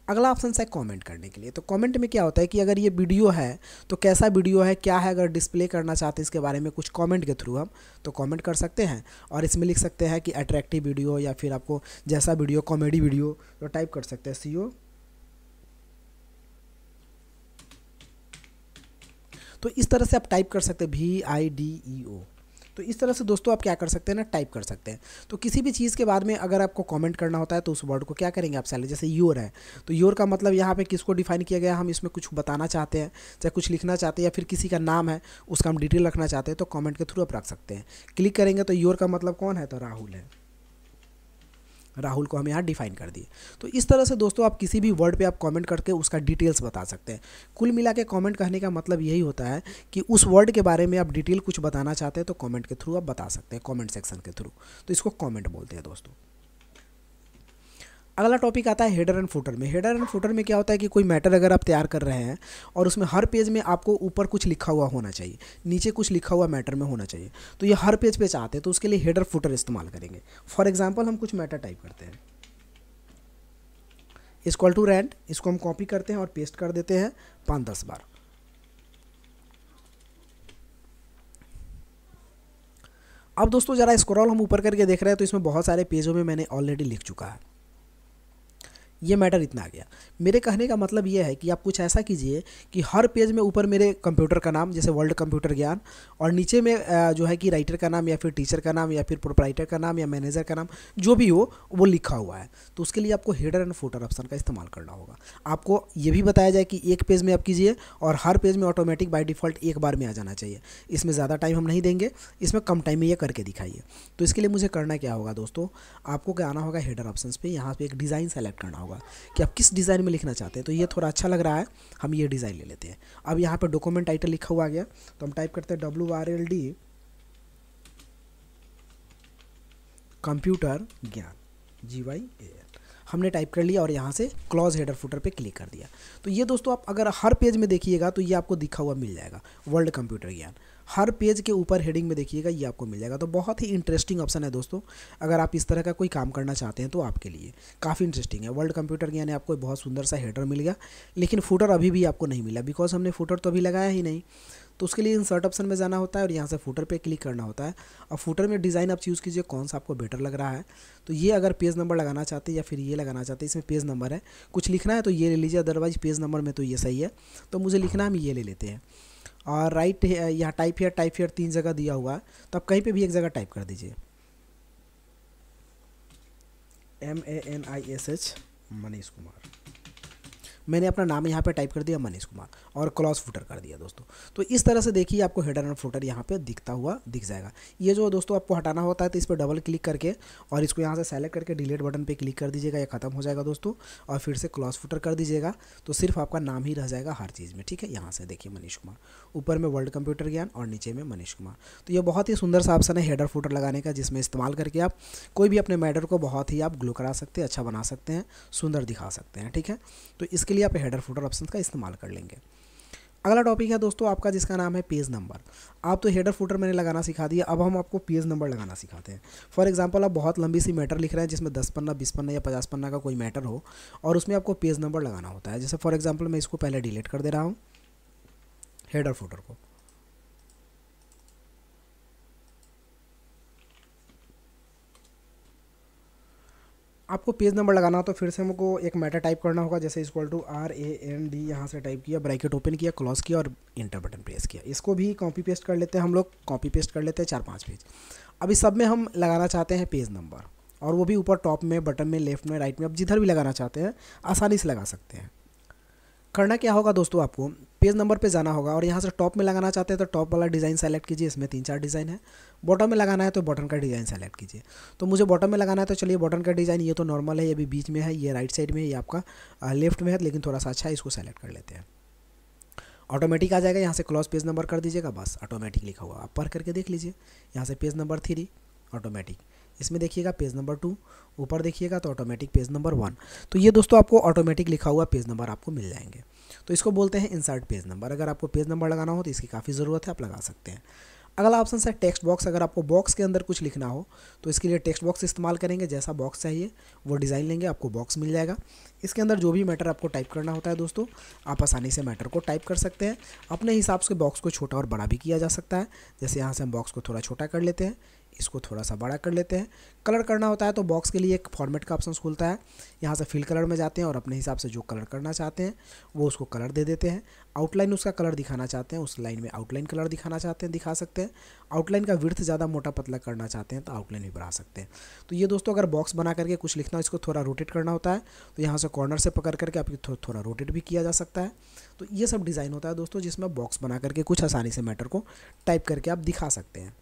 अगला ऑप्शन है कमेंट करने के लिए। तो कमेंट में क्या होता है कि अगर ये वीडियो है तो कैसा वीडियो है, क्या है, अगर डिस्प्ले करना चाहते हैं इसके बारे में कुछ कमेंट के थ्रू हम तो कमेंट कर सकते हैं और इसमें लिख सकते हैं कि अट्रैक्टिव वीडियो या फिर आपको जैसा वीडियो, कॉमेडी वीडियो, तो टाइप कर सकते हैं CO। तो इस तरह से आप टाइप कर सकते हैं VIDEO। तो इस तरह से दोस्तों आप क्या कर सकते हैं ना, टाइप कर सकते हैं। तो किसी भी चीज़ के बाद में अगर आपको कमेंट करना होता है तो उस वर्ड को क्या करेंगे आप सेलेक्ट, जैसे योर है तो योर का मतलब यहाँ पे किसको डिफाइन किया गया, हम इसमें कुछ बताना चाहते हैं, चाहे कुछ लिखना चाहते हैं या फिर किसी का नाम है उसका हम डिटेल रखना चाहते हैं तो कमेंट के थ्रू आप रख सकते हैं। क्लिक करेंगे तो योर का मतलब कौन है, तो राहुल है। राहुल को हम यहाँ डिफाइन कर दिए। तो इस तरह से दोस्तों आप किसी भी वर्ड पे आप कमेंट करके उसका डिटेल्स बता सकते हैं। कुल मिला के कमेंट कहने का मतलब यही होता है कि उस वर्ड के बारे में आप डिटेल कुछ बताना चाहते हैं तो कमेंट के थ्रू आप बता सकते हैं, कमेंट सेक्शन के थ्रू। तो इसको कमेंट बोलते हैं दोस्तों। अगला टॉपिक आता है हेडर एंड फुटर में। हेडर एंड फुटर में क्या होता है कि कोई मैटर अगर आप तैयार कर रहे हैं और उसमें हर पेज में आपको ऊपर कुछ लिखा हुआ होना चाहिए, नीचे कुछ लिखा हुआ मैटर में होना चाहिए, तो ये हर पेज पे चाहते हैं तो उसके लिए हेडर फुटर इस्तेमाल करेंगे। फॉर एग्जाम्पल हम कुछ मैटर टाइप करते हैं इक्वल टू रेंट, इसको हम कॉपी करते हैं और पेस्ट कर देते हैं 5-10 बार। अब दोस्तों जरा स्क्रॉल हम ऊपर करके देख रहे हैं तो इसमें बहुत सारे पेजों में मैंने ऑलरेडी लिख चुका है। ये मैटर इतना आ गया। मेरे कहने का मतलब ये है कि आप कुछ ऐसा कीजिए कि हर पेज में ऊपर मेरे कंप्यूटर का नाम, जैसे वर्ल्ड कंप्यूटर ज्ञान, और नीचे में जो है कि राइटर का नाम या फिर टीचर का नाम या फिर प्रोप्राइटर का नाम या मैनेजर का नाम जो भी हो वो लिखा हुआ है। तो उसके लिए आपको हेडर एंड फुटर ऑप्शन का इस्तेमाल करना होगा। आपको ये भी बताया जाए कि एक पेज में आप कीजिए और हर पेज में ऑटोमेटिक बाय डिफ़ॉल्ट एक बार में आ जाना चाहिए। इसमें ज़्यादा टाइम हम नहीं देंगे, इसमें कम टाइम में ये करके दिखाइए। तो इसके लिए मुझे करना क्या होगा दोस्तों, आपको क्या आना होगा हेडर ऑप्शन पे, यहाँ पे एक डिज़ाइन सेलेक्ट करना होगा कि आप किस डिज़ाइन में लिखना चाहते हैं। तो ये थोड़ा अच्छा लग रहा है, हम ये डिज़ाइन ले लेते हैं। अब यहाँ पे डॉक्यूमेंट टाइटल लिखा हुआ आ गया तो हम टाइप करते हैं WRLD कंप्यूटर ज्ञान GYAN। हमने टाइप कर लिया और यहाँ से क्लॉज हेडर फुटर पे क्लिक कर दिया। तो ये दोस्तों आप अगर हर पेज में देखिएगा तो ये आपको दिखा हुआ मिल जाएगा वर्ल्ड कंप्यूटर ज्ञान। हर पेज के ऊपर हेडिंग में देखिएगा ये आपको मिल जाएगा। तो बहुत ही इंटरेस्टिंग ऑप्शन है दोस्तों, अगर आप इस तरह का कोई काम करना चाहते हैं तो आपके लिए काफ़ी इंटरेस्टिंग है। वर्ल्ड कंप्यूटर ज्ञान आपको बहुत सुंदर सा हेडर मिल गया, लेकिन फुटर अभी भी आपको नहीं मिला बिकॉज हमने फुटर तो अभी लगाया ही नहीं। तो उसके लिए इंसर्ट ऑप्शन में जाना होता है और यहाँ से फुटर पे क्लिक करना होता है। और फुटर में डिज़ाइन आप चूज़ कीजिए कौन सा आपको बेटर लग रहा है। तो ये अगर पेज नंबर लगाना चाहते हैं या फिर ये लगाना चाहते हैं, इसमें पेज नंबर है, कुछ लिखना है तो ये ले लीजिए, अदरवाइज पेज नंबर में तो ये सही है। तो मुझे लिखना है, हम ये ले लेते हैं। और राइट यहाँ टाइप हियर 3 जगह दिया हुआ है, तो आप कहीं पे भी एक जगह टाइप कर दीजिए MANISH मनीष कुमार। मैंने अपना नाम यहाँ पे टाइप कर दिया मनीष कुमार और क्लॉज फुटर कर दिया दोस्तों। तो इस तरह से देखिए आपको हेडर एंड फुटर यहाँ पे दिखता हुआ दिख जाएगा। ये जो दोस्तों आपको हटाना होता है तो इस पर डबल क्लिक करके और इसको यहाँ से सेलेक्ट करके डिलीट बटन पे क्लिक कर दीजिएगा, ये खत्म हो जाएगा दोस्तों। और फिर से क्लॉज फुटर कर दीजिएगा तो सिर्फ आपका नाम ही रह जाएगा हर चीज़ में, ठीक है। यहाँ से देखिए मनीष कुमार, ऊपर में वर्ल्ड कंप्यूटर ज्ञान और नीचे में मनीष कुमार। तो ये बहुत ही सुंदर सा ऑप्शन है हेडर फुटर लगाने का, जिसमें इस्तेमाल करके आप कोई भी अपने मैटर को बहुत ही आप ग्लो करा सकते हैं, अच्छा बना सकते हैं, सुंदर दिखा सकते हैं, ठीक है। तो इसके लिए आप हेडर फुटर ऑप्शन का इस्तेमाल कर लेंगे। अगला टॉपिक है दोस्तों आपका जिसका नाम है पेज नंबर। आप तो हेडर फुटर मैंने लगाना सिखा दिया, अब हम आपको पेज नंबर लगाना सिखाते हैं। फॉर एग्जांपल आप बहुत लंबी सी मैटर लिख रहे हैं जिसमें 10 पन्ना 20 पन्ना या 50 पन्ना का कोई मैटर हो और उसमें आपको पेज नंबर लगाना होता है। जैसे फॉर एग्जांपल मैं इसको पहले डिलीट कर दे रहा हूँ हेडर फुटर को। आपको पेज नंबर लगाना हो तो फिर से हमको एक मैटर टाइप करना होगा, जैसे RAND यहाँ से टाइप किया, ब्रैकेट ओपन किया, क्लोज किया और इंटर बटन प्रेस किया। इसको भी कॉपी पेस्ट कर लेते हैं, हम लोग कॉपी पेस्ट कर लेते हैं 4-5 पेज। अब इस सब में हम लगाना चाहते हैं पेज नंबर, और वो भी ऊपर टॉप में, बटन में, लेफ्ट में, राइट में, आप जिधर भी लगाना चाहते हैं आसानी से लगा सकते हैं। करना क्या होगा दोस्तों, आपको पेज नंबर पे जाना होगा और यहाँ से टॉप में लगाना चाहते हैं तो टॉप वाला डिज़ाइन सेलेक्ट कीजिए, इसमें 3-4 डिज़ाइन है। बॉटम में लगाना है तो बॉटम का डिज़ाइन सेलेक्ट कीजिए। तो मुझे बॉटम में लगाना है तो चलिए बॉटम का डिज़ाइन ये तो नॉर्मल है, ये भी बीच में है, ये राइट साइड में है, ये आपका लेफ्ट में है, लेकिन थोड़ा सा अच्छा है, इसको सेलेक्ट कर लेते हैं। ऑटोमेटिक आ जाएगा, यहाँ से क्लॉज पेज नंबर कर दीजिएगा, बस ऑटोमेटिक लिखा हुआ आप पढ़ करके देख लीजिए। यहाँ से पेज नंबर 3 ऑटोमेटिक, इसमें देखिएगा पेज नंबर 2, ऊपर देखिएगा तो ऑटोमेटिक पेज नंबर 1। तो ये दोस्तों आपको ऑटोमेटिक लिखा हुआ पेज नंबर आपको मिल जाएंगे। तो इसको बोलते हैं इंसर्ट पेज नंबर। अगर आपको पेज नंबर लगाना हो तो इसकी काफ़ी ज़रूरत है, आप लगा सकते हैं। अगला ऑप्शन है टेक्स्ट बॉक्स। अगर आपको बॉक्स के अंदर कुछ लिखना हो तो इसके लिए टेक्स्ट बॉक्स इस्तेमाल करेंगे। जैसा बॉक्स चाहिए वो डिज़ाइन लेंगे, आपको बॉक्स मिल जाएगा। इसके अंदर जो भी मैटर आपको टाइप करना होता है दोस्तों, आप आसानी से मैटर को टाइप कर सकते हैं। अपने हिसाब से बॉक्स को छोटा और बड़ा भी किया जा सकता है। जैसे यहाँ से हम बॉक्स को थोड़ा छोटा कर लेते हैं, इसको थोड़ा सा बड़ा कर लेते हैं। कलर करना होता है तो बॉक्स के लिए एक फॉर्मेट का ऑप्शन खुलता है, यहाँ से फिल कलर में जाते हैं और अपने हिसाब से जो कलर करना चाहते हैं वो उसको कलर दे देते हैं। आउटलाइन उसका कलर दिखाना चाहते हैं, उस लाइन में आउटलाइन कलर दिखाना चाहते हैं, दिखा सकते हैं। आउटलाइन का विड्थ ज़्यादा मोटा पतला करना चाहते हैं तो आउटलाइन भी बढ़ा सकते हैं। तो ये दोस्तों अगर बॉक्स बना करके कुछ लिखना हो, इसको थोड़ा रोटेट करना होता है तो यहाँ से कॉर्नर से पकड़ करके आपकी थोड़ा रोटेट भी किया जा सकता है। तो ये सब डिज़ाइन होता है दोस्तों, जिसमें बॉक्स बना करके कुछ आसानी से मैटर को टाइप करके आप दिखा सकते हैं।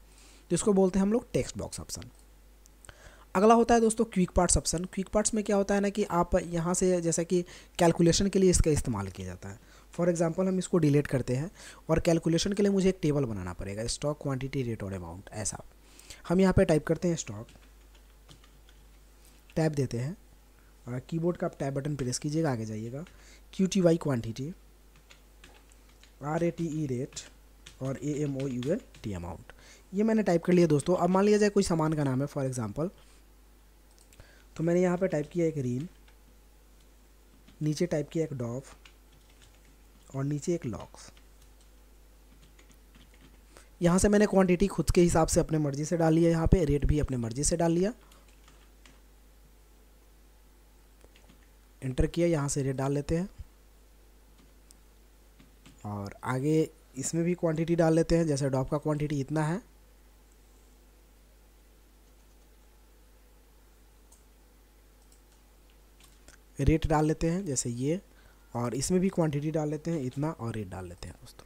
तो इसको बोलते हैं हम लोग टेक्स्ट बॉक्स ऑप्शन। अगला होता है दोस्तों quick parts option. Quick parts में क्या होता है ना कि आप यहाँ से जैसे कि कैलकुलेशन के लिए इसका इस्तेमाल किया जाता है। फॉर एग्जांपल हम इसको डिलीट करते हैं और कैलकुलेशन के लिए मुझे एक टेबल बनाना पड़ेगा, स्टॉक क्वांटिटी रेट और अमाउंट। ऐसा हम यहाँ पे टाइप करते हैं स्टॉक, टैब देते हैं, कीबोर्ड का आप टैब बटन प्रेस कीजिएगा, आगे जाइएगा, QTY क्वांटिटी, RATE रेट और AMOUNT अमाउंट। ये मैंने टाइप कर लिया दोस्तों। अब मान लिया जाए कोई सामान का नाम है फॉर एग्जांपल, तो मैंने यहाँ पे टाइप किया एक रीन, नीचे टाइप किया एक डॉफ और नीचे एक लॉक्स। यहाँ से मैंने क्वांटिटी खुद के हिसाब से अपने मर्जी से डाल लिया, यहाँ पे रेट भी अपने मर्जी से डाल लिया, एंटर किया, यहाँ से रेट डाल लेते हैं और आगे इसमें भी क्वांटिटी डाल लेते हैं। जैसे डॉप का क्वांटिटी इतना है, रेट डाल लेते हैं जैसे ये, और इसमें भी क्वांटिटी डाल लेते हैं इतना और रेट डाल लेते हैं दोस्तों।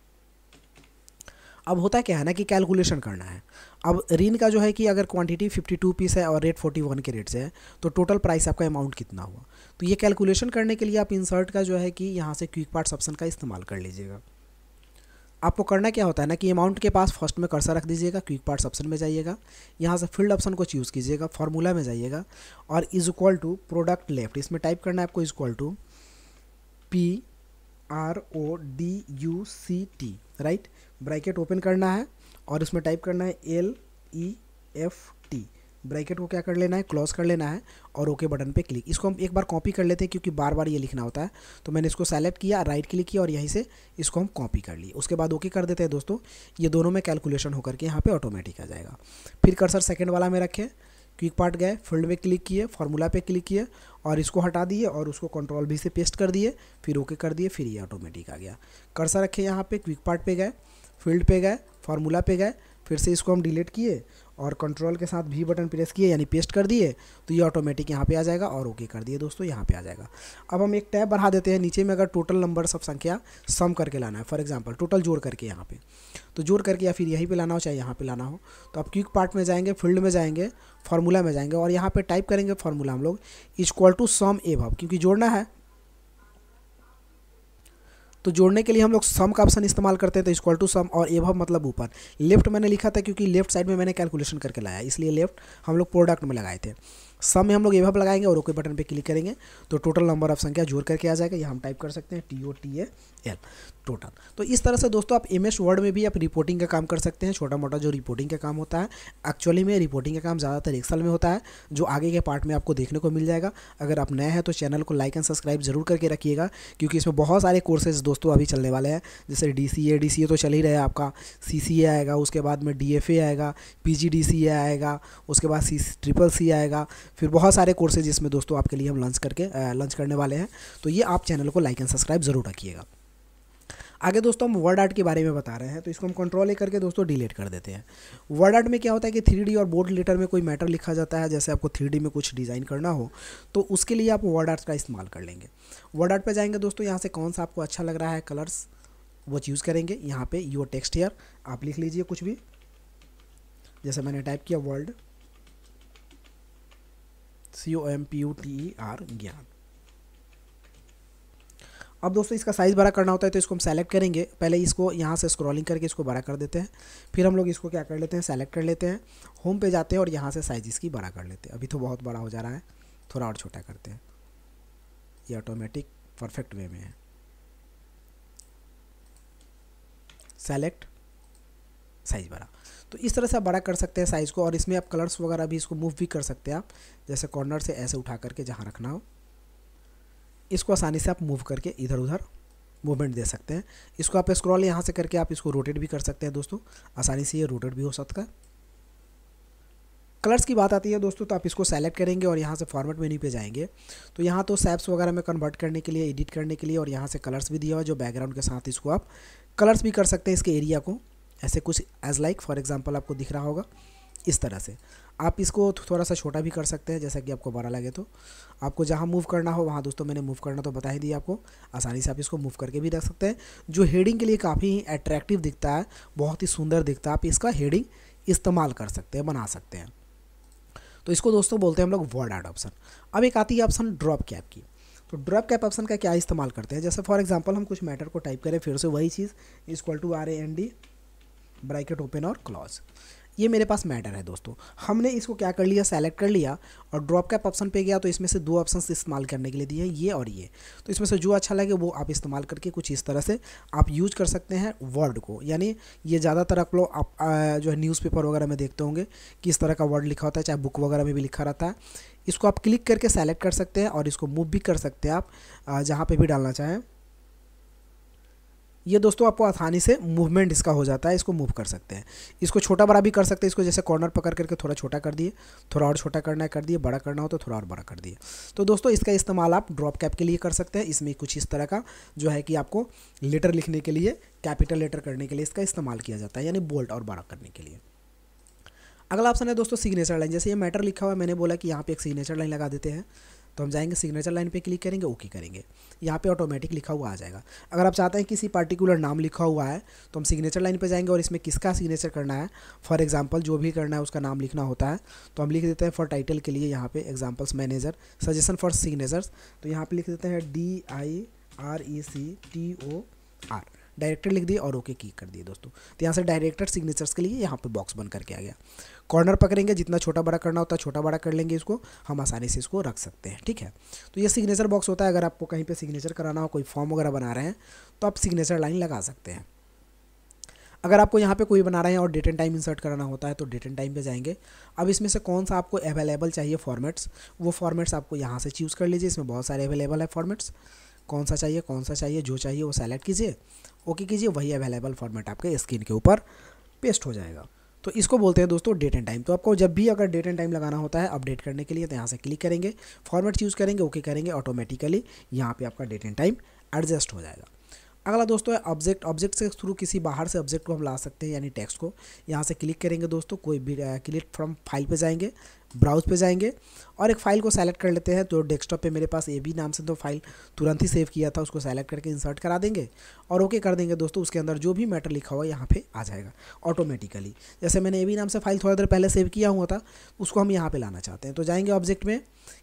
अब होता क्या है ना कि कैलकुलेशन करना है। अब रीन का जो है कि अगर क्वांटिटी 52 पीस है और रेट 41 के रेट से है तो टोटल प्राइस आपका अमाउंट कितना हुआ। तो ये कैलकुलेशन करने के लिए आप इंसर्ट का जो है कि यहाँ से क्विक पार्ट्स ऑप्शन का इस्तेमाल कर लीजिएगा। आपको करना क्या होता है ना कि अमाउंट के पास फर्स्ट में कर्सर रख दीजिएगा, क्विक पार्ट्स ऑप्शन में जाइएगा, यहाँ से फील्ड ऑप्शन को चूज़ कीजिएगा, फार्मूला में जाइएगा और is equal to product left, इसमें टाइप करना है आपको is equal to PRODUCT, right. Bracket open करना है और इसमें टाइप करना है LEFT। ब्रैकेट को क्या कर लेना है, क्लोज कर लेना है और ओके बटन पे क्लिक। इसको हम एक बार कॉपी कर लेते हैं क्योंकि बार बार ये लिखना होता है। तो मैंने इसको सेलेक्ट किया, राइट क्लिक किया और यहीं से इसको हम कॉपी कर लिए। उसके बाद ओके कर देते हैं दोस्तों। ये दोनों में कैलकुलेशन होकर के यहाँ पे ऑटोमेटिक आ जाएगा। फिर कर्सर सेकंड वाला में रखें, क्विक पार्ट गए, फील्ड में क्लिक किए, फार्मूला पे क्लिक किए और इसको हटा दिए और उसको कंट्रोल भी से पेस्ट कर दिए, फिर ओके कर दिए, फिर ये ऑटोमेटिक आ गया। कर्सर रखे यहाँ पे, क्विक पार्ट पे गए, फील्ड पे गए, फार्मूला पे गए, फिर से इसको हम डिलीट किए और कंट्रोल के साथ भी बटन प्रेस किए यानी पेस्ट कर दिए, तो ये ऑटोमेटिक यहाँ पे आ जाएगा और ओके कर दिए दोस्तों, यहाँ पे आ जाएगा। अब हम एक टैब बढ़ा देते हैं नीचे में, अगर टोटल नंबर सब संख्या सम करके लाना है, फॉर एग्जांपल टोटल जोड़ करके यहाँ पे, तो जोड़ करके या फिर यहीं पे लाना हो चाहे यहाँ पे लाना हो, तो आप क्विक पार्ट में जाएंगे, फील्ड में जाएंगे, फार्मूला में जाएंगे और यहाँ पे टाइप करेंगे फार्मूला हम लोग इक्वल टू सम एबव, क्योंकि जोड़ना है तो जोड़ने के लिए हम लोग सम का ऑप्शन इस्तेमाल करते हैं। तो इक्वल टू सम और एबव मतलब ऊपर। लेफ्ट मैंने लिखा था क्योंकि लेफ्ट साइड में मैंने कैलकुलेशन करके लाया, इसलिए लेफ्ट हम लोग प्रोडक्ट में लगाए थे। सम में हम लोग एबव लगाएंगे और ओके बटन पे क्लिक करेंगे तो टोटल नंबर ऑफ संख्या जोड़ करके आ जाएगा। यहाँ हम टाइप कर सकते हैं TOTAL टोटल। तो इस तरह से दोस्तों आप MS वर्ड में भी आप रिपोर्टिंग का काम कर सकते हैं। छोटा मोटा जो रिपोर्टिंग का काम होता है, एक्चुअली में रिपोर्टिंग का काम ज़्यादातर एक्सेल में होता है, जो आगे के पार्ट में आपको देखने को मिल जाएगा। अगर आप नए हैं तो चैनल को लाइक एंड सब्सक्राइब जरूर करके रखिएगा, क्योंकि इसमें बहुत सारे कोर्सेज दोस्तों अभी चलने वाले हैं। जैसे DCA तो चल ही रहा है, आपका CCA आएगा, उसके बाद में DFA आएगा, PGDCA आएगा, उसके बाद CCCC आएगा, फिर बहुत सारे कोर्सेज इसमें दोस्तों आपके लिए हम लंच करने वाले हैं। तो ये आप चैनल को लाइक एंड सब्सक्राइब जरूर रखिएगा। आगे दोस्तों हम वर्ड आर्ट के बारे में बता रहे हैं, तो इसको हम कंट्रोल करके दोस्तों डिलीट कर देते हैं। वर्ड आर्ट में क्या होता है कि 3D और बोल्ड लेटर में कोई मैटर लिखा जाता है, जैसे आपको 3D में कुछ डिज़ाइन करना हो तो उसके लिए आप वर्ड आर्ट का इस्तेमाल कर लेंगे। वर्ड आर्ट पे जाएंगे दोस्तों, यहाँ से कौन सा आपको अच्छा लग रहा है कलर्स वो चूज़ करेंगे। यहाँ पे योर टेक्स्ट हियर आप लिख लीजिए कुछ भी, जैसे मैंने टाइप किया वर्ल्ड COMPUTER ज्ञान। अब दोस्तों इसका साइज़ बड़ा करना होता है तो इसको हम सेलेक्ट करेंगे, पहले इसको यहाँ से स्क्रॉलिंग करके इसको बड़ा कर देते हैं, फिर हम लोग इसको क्या कर लेते हैं, सेलेक्ट कर लेते हैं, होम पे जाते हैं और यहाँ से साइज़ इसकी बड़ा कर लेते हैं। अभी तो बहुत बड़ा हो जा रहा है, थोड़ा और छोटा करते हैं, ये ऑटोमेटिक परफेक्ट वे में है। सेलेक्ट, साइज़ बड़ा। तो इस तरह से आप बड़ा कर सकते हैं साइज़ को, और इसमें आप कलर्स वगैरह भी इसको मूव भी कर सकते हैं आप, जैसे कॉर्नर से ऐसे उठा करके जहाँ रखना हो इसको आसानी से आप मूव करके इधर उधर मूवमेंट दे सकते हैं। इसको आप स्क्रॉल यहाँ से करके आप इसको रोटेट भी कर सकते हैं दोस्तों, आसानी से ये रोटेट भी हो सकता है। कलर्स की बात आती है दोस्तों तो आप इसको सेलेक्ट करेंगे और यहाँ से फॉर्मेट मेन्यू पे जाएंगे, तो यहाँ तो सैप्स वगैरह में कन्वर्ट करने के लिए, एडिट करने के लिए, और यहाँ से कलर्स भी दिया हुआ जो बैकग्राउंड के साथ इसको आप कलर्स भी कर सकते हैं इसके एरिया को, ऐसे कुछ एज लाइक फॉर एग्जांपल आपको दिख रहा होगा इस तरह से। आप इसको थोड़ा सा छोटा भी कर सकते हैं जैसा कि आपको बड़ा लगे, तो आपको जहाँ मूव करना हो वहाँ दोस्तों मैंने मूव करना तो बता ही दिया आपको, आसानी से आप इसको मूव करके भी रख सकते हैं। जो हेडिंग के लिए काफ़ी अट्रैक्टिव दिखता है, बहुत ही सुंदर दिखता है, आप इसका हेडिंग इस्तेमाल कर सकते हैं, बना सकते हैं। तो इसको दोस्तों बोलते हैं हम लोग वर्ड ऐड ऑप्शन। अब एक आती है ऑप्शन ड्रॉप कैप की। तो ड्रॉप कैप ऑप्शन का क्या इस्तेमाल करते हैं, जैसे फॉर एग्जांपल हम कुछ मैटर को टाइप करें, फिर से वही चीज़ =RAND ब्रैकेट ओपन और क्लोज, ये मेरे पास मैटर है दोस्तों। हमने इसको क्या कर लिया, सेलेक्ट कर लिया और ड्रॉप कैप ऑप्शन पे गया, तो इसमें से दो ऑप्शंस इस्तेमाल करने के लिए दिए हैं, ये और ये। तो इसमें से जो अच्छा लगे वो आप इस्तेमाल करके कुछ इस तरह से आप यूज कर सकते हैं वर्ड को। यानी ये ज़्यादातर आप लोग जो है न्यूज़पेपर वगैरह में देखते होंगे कि इस तरह का वर्ड लिखा होता है, चाहे बुक वगैरह में भी लिखा रहता है। इसको आप क्लिक करके सेलेक्ट कर सकते हैं और इसको मूव भी कर सकते हैं आप जहाँ पर भी डालना चाहें। ये दोस्तों आपको आसानी से मूवमेंट इसका हो जाता है, इसको मूव कर सकते हैं, इसको छोटा बड़ा भी कर सकते हैं। इसको जैसे कॉर्नर पकड़ करके थोड़ा छोटा कर दिए, थोड़ा और छोटा करना है कर दिए, बड़ा करना हो तो थोड़ा और बड़ा कर दिए। तो दोस्तों इसका इस्तेमाल आप ड्रॉप कैप के लिए कर सकते हैं। इसमें कुछ इस तरह का जो है कि आपको लेटर लिखने के लिए, कैपिटल लेटर करने के लिए इसका इस्तेमाल किया जाता है, यानी बोल्ड और बड़ा करने के लिए। अगला ऑप्शन है दोस्तों सिग्नेचर लाइन। जैसे ये मैटर लिखा हुआ है, मैंने बोला कि यहाँ पे एक सिग्नेचर लाइन लगा देते हैं, तो हम जाएंगे सिग्नेचर लाइन पे क्लिक करेंगे, ओके करेंगे, यहाँ पे ऑटोमेटिक लिखा हुआ आ जाएगा। अगर आप चाहते हैं किसी पार्टिकुलर नाम लिखा हुआ है तो हम सिग्नेचर लाइन पे जाएंगे और इसमें किसका सिग्नेचर करना है, फॉर एग्जांपल जो भी करना है उसका नाम लिखना होता है, तो हम लिख देते हैं फॉर टाइटल के लिए यहाँ पे examples manager suggestion for signatures, तो यहाँ पे लिख देते हैं DIRECTOR, डायरेक्टर लिख दिए और ओके क्लिक कर दिए दोस्तों। तो यहाँ से डायरेक्टर सिग्नेचर्स के लिए यहाँ पे बॉक्स बन करके आ गया। कॉर्नर पकड़ेंगे, जितना छोटा बड़ा करना होता है छोटा बड़ा कर लेंगे, इसको हम आसानी से इसको रख सकते हैं, ठीक है। तो ये सिग्नेचर बॉक्स होता है, अगर आपको कहीं पे सिग्नेचर कराना हो, कोई फॉर्म वगैरह बना रहे हैं तो आप सिग्नेचर लाइन लगा सकते हैं। अगर आपको यहाँ पे कोई बना रहे हैं और डेट एंड टाइम इंसर्ट कराना होता है तो डेट एंड टाइम पे जाएंगे। अब इसमें से कौन सा आपको अवेलेबल चाहिए फॉर्मेट्स, वो फॉर्मेट्स आपको यहाँ से चूज़ कर लीजिए। इसमें बहुत सारे अवेलेबल है फॉर्मेट्स, कौन सा चाहिए, जो चाहिए वो सेलेक्ट कीजिए, ओके कीजिए, वही अवेलेबल फॉर्मेट आपके स्क्रीन के ऊपर पेस्ट हो जाएगा। तो इसको बोलते हैं दोस्तों डेट एंड टाइम। तो आपको जब भी अगर डेट एंड टाइम लगाना होता है अपडेट करने के लिए, तो यहाँ से क्लिक करेंगे, फॉर्मेट चूज़ करेंगे, ओके करेंगे, ऑटोमेटिकली यहाँ पे आपका डेट एंड टाइम एडजस्ट हो जाएगा। अगला दोस्तों है ऑब्जेक्ट। ऑब्जेक्ट से थ्रू किसी बाहर से ऑब्जेक्ट को हम ला सकते हैं, यानी टेक्स्ट को। यहाँ से क्लिक करेंगे दोस्तों, कोई भी क्लिक फ्रॉम फाइल पे जाएंगे, ब्राउज पे जाएंगे और एक फ़ाइल को सेलेक्ट कर लेते हैं। तो डेस्कटॉप पे मेरे पास AB नाम से तो फाइल तुरंत ही सेव किया था, उसको सेलेक्ट करके इंसर्ट करा देंगे और ओके कर देंगे दोस्तों। उसके अंदर जो भी मैटर लिखा हुआ है यहाँ पे आ जाएगा ऑटोमेटिकली। जैसे मैंने AB नाम से फाइल थोड़ा देर पहले सेव किया हुआ था, उसको हम यहाँ पे लाना चाहते हैं, तो जाएंगे ऑब्जेक्ट में,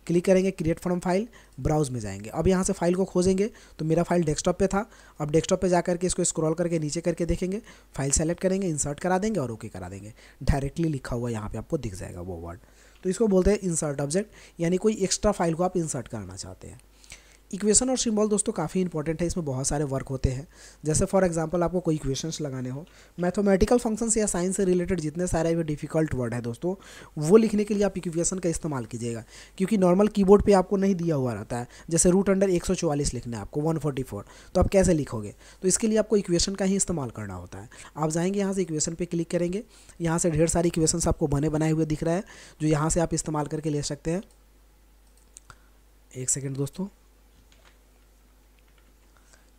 क्लिक करेंगे, क्रिएट फ्रॉम फाइल, ब्राउज में जाएंगे। अब यहाँ से फाइल को खोजेंगे, तो मेरा फाइल डेस्कटॉप पे था। अब डेस्कटॉप पे जाकर के इसको स्क्रॉल करके नीचे करके देखेंगे, फाइल सेलेक्ट करेंगे, इंसर्ट करा देंगे और ओके करा देंगे, डायरेक्टली लिखा हुआ यहाँ पे आपको दिख जाएगा वो वर्ड। तो इसको बोलते हैं इंसर्ट ऑब्जेक्ट, यानी कोई एक्स्ट्रा फाइल को आप इंसर्ट करना चाहते हैं। इक्वेशन और सिंबल दोस्तों काफ़ी इंपॉर्टेंट है, इसमें बहुत सारे वर्क होते हैं। जैसे फॉर एग्जांपल आपको कोई इक्वेशंस लगाने हो, मैथमेटिकल फंक्शंस या साइंस से रिलेटेड जितने सारे भी डिफिकल्ट वर्ड है दोस्तों, वो लिखने के लिए आप इक्वेशन का इस्तेमाल कीजिएगा, क्योंकि नॉर्मल कीबोर्ड पे आपको नहीं दिया हुआ रहता है। जैसे √144 लिखना है आपको 144, तो आप कैसे लिखोगे? तो इसके लिए आपको इक्वेशन का ही इस्तेमाल करना होता है। आप जाएंगे यहाँ से इक्वेशन पर क्लिक करेंगे, यहाँ से ढेर सारी इक्वेशंस आपको बने बनाए हुए दिख रहा है, जो यहाँ से आप इस्तेमाल करके ले सकते हैं। एक सेकेंड दोस्तों,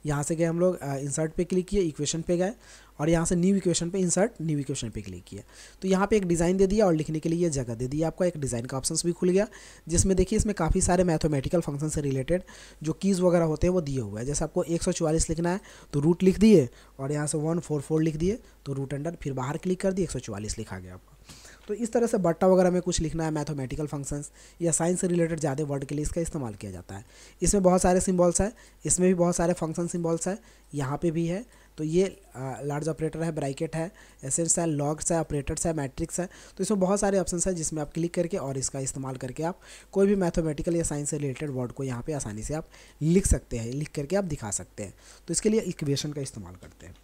यहाँ से गए हम लोग इंसर्ट पे क्लिक किए, इक्वेशन पे गए और यहाँ से न्यू इक्वेशन पे इंसर्ट न्यू इक्वेशन पे क्लिक किया। तो यहाँ पे एक डिज़ाइन दे दिया और लिखने के लिए ये जगह दे दिया। आपका एक डिज़ाइन का ऑप्शंस भी खुल गया, जिसमें देखिए इसमें काफ़ी सारे मैथमेटिकल फंक्शन से रिलेटेड जो कीज़ वगैरह होते हैं वो दिए हुए हैं। जैसे आपको 144 लिखना है तो रूट लिख दिए और यहाँ से 144 लिख दिए, तो रूट अंडर, फिर बाहर क्लिक कर दिए, 144 लिखा गया आपका। तो इस तरह से बट्टा वगैरह में कुछ लिखना है, मैथमेटिकल फंक्शंस या साइंस से रिलेटेड ज़्यादा वर्ड के लिए इसका इस्तेमाल किया जाता है। इसमें बहुत सारे सिम्बॉल्स है, इसमें भी बहुत सारे फंक्शन सिम्बॉल्स है, यहाँ पे भी है। तो ये लार्ज ऑपरेटर है, ब्रैकेट है, एसेंस है, लॉग्स है, ऑपरेटर्स है, मैट्रिक्स है। तो इसमें बहुत सारे ऑप्शंस है जिसमें आप क्लिक करके और इसका इस्तेमाल करके आप कोई भी मैथमेटिकल या साइंस से रिलेटेड वर्ड को यहाँ पे आसानी से आप लिख सकते हैं, लिख करके आप दिखा सकते हैं। तो इसके लिए इक्वेशन का इस्तेमाल करते हैं।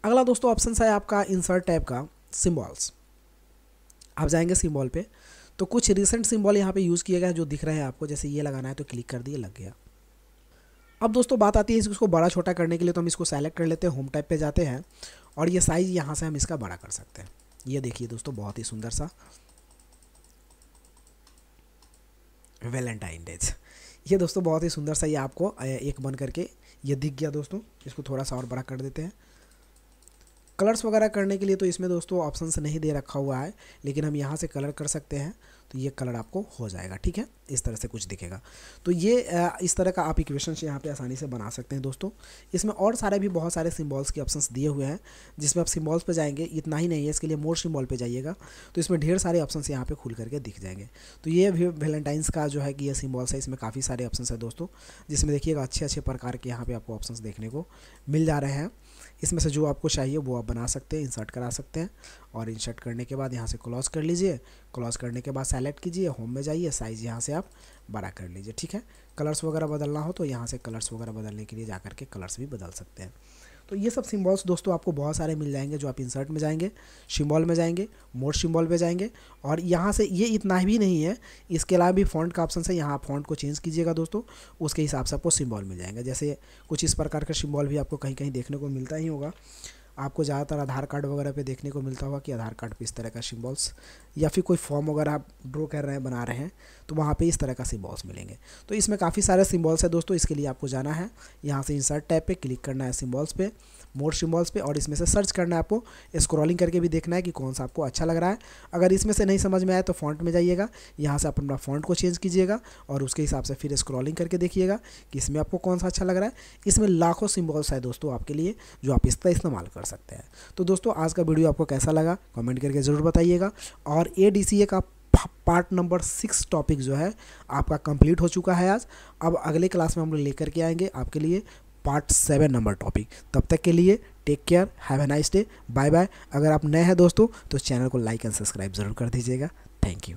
अगला दोस्तों ऑप्शन है आपका इंसर्ट टैब का सिम्बॉल्स। आप जाएंगे सिम्बॉल पे, तो कुछ रिसेंट सिम्बॉल यहाँ पे यूज़ किए गए हैं जो दिख रहे हैं आपको। जैसे ये लगाना है तो क्लिक कर दिए, लग गया। अब दोस्तों बात आती है इसको बड़ा छोटा करने के लिए, तो हम इसको सेलेक्ट कर लेते हैं, होम टैब पे जाते हैं और ये साइज़ यहाँ से हम इसका बड़ा कर सकते हैं। ये देखिए दोस्तों, बहुत ही सुंदर सा वैलेंटाइन डेज, ये दोस्तों बहुत ही सुंदर सा ये आपको एक बन करके ये दिख गया दोस्तों। इसको थोड़ा सा और बड़ा कर देते हैं। कलर्स वगैरह करने के लिए तो इसमें दोस्तों ऑप्शंस नहीं दे रखा हुआ है, लेकिन हम यहाँ से कलर कर सकते हैं, तो ये कलर आपको हो जाएगा। ठीक है, इस तरह से कुछ दिखेगा। तो ये इस तरह का आप इक्वेशंस यहाँ पे आसानी से बना सकते हैं दोस्तों। इसमें और सारे भी बहुत सारे सिम्बॉल्स के ऑप्शंस दिए हुए हैं, जिसमें आप सिम्बॉल्स पे जाएंगे, इतना ही नहीं है, इसके लिए मोर सिम्बॉल पे जाइएगा तो इसमें ढेर सारे ऑप्शंस यहाँ पे खुल करके दिख जाएंगे। तो ये वैलेंटाइंस का जो है कि ये सिम्बॉल्स है, इसमें काफ़ी सारे ऑप्शंस है दोस्तों, जिसमें देखिएगा अच्छे अच्छे प्रकार के यहाँ पे आपको ऑप्शंस देखने को मिल जा रहे हैं। इसमें से जो आपको चाहिए वो आप बना सकते हैं, इंसर्ट करा सकते हैं। और इंसर्ट करने के बाद यहाँ से क्लोज कर लीजिए। क्लोज करने के बाद सेलेक्ट कीजिए, होम में जाइए, साइज़ यहाँ से आप बड़ा कर लीजिए। ठीक है, कलर्स वगैरह बदलना हो तो यहाँ से कलर्स वगैरह बदलने के लिए जा करके कलर्स भी बदल सकते हैं। तो ये सब सिम्बॉल्स दोस्तों आपको बहुत सारे मिल जाएंगे। जो आप इंसर्ट में जाएंगे, सिम्बॉल में जाएंगे, मोर सिम्बॉल पे जाएंगे, और यहाँ से ये इतना भी नहीं है, इसके अलावा भी फ़ॉन्ट का ऑप्शन है। यहाँ आप फ़ॉन्ट को चेंज कीजिएगा दोस्तों, उसके हिसाब से आपको सिम्बॉल मिल जाएंगे। जैसे कुछ इस प्रकार का सिम्बॉल भी आपको कहीं कहीं देखने को मिलता ही होगा। आपको ज़्यादातर आधार कार्ड वगैरह पे देखने को मिलता होगा कि आधार कार्ड पे इस तरह का सिम्बॉल्स, या फिर कोई फॉर्म वगैरह आप ड्रॉ कर रहे हैं, बना रहे हैं, तो वहाँ पे इस तरह का सिम्बॉल्स मिलेंगे। तो इसमें काफ़ी सारे सिम्बॉल्स है दोस्तों। इसके लिए आपको जाना है, यहाँ से इंसर्ट टैब पे क्लिक करना है, सिम्बॉल्स पे, मोर सिम्बॉल्स पे, और इसमें से सर्च करना है आपको। स्क्रॉलिंग करके भी देखना है कि कौन सा आपको अच्छा लग रहा है। अगर इसमें से नहीं समझ में आए तो फॉन्ट में जाइएगा, यहाँ से आप अपना फॉन्ट को चेंज कीजिएगा और उसके हिसाब से फिर स्क्रॉलिंग करके देखिएगा कि इसमें आपको कौन सा अच्छा लग रहा है। इसमें लाखों सिम्बॉल्स है दोस्तों आपके लिए, जो आप इसका इस्तेमाल कर सकते हैं। तो दोस्तों आज का वीडियो आपको कैसा लगा कमेंट करके ज़रूर बताइएगा। और ADCA का पार्ट नंबर 6 टॉपिक जो है आपका कंप्लीट हो चुका है आज। अब अगले क्लास में हम लोग लेकर के आएंगे आपके लिए पार्ट 7 नंबर टॉपिक। तब तक के लिए take care, have a nice day, bye bye. अगर आप नए हैं दोस्तों तो चैनल को लाइक एंड सब्सक्राइब ज़रूर कर दीजिएगा। Thank you.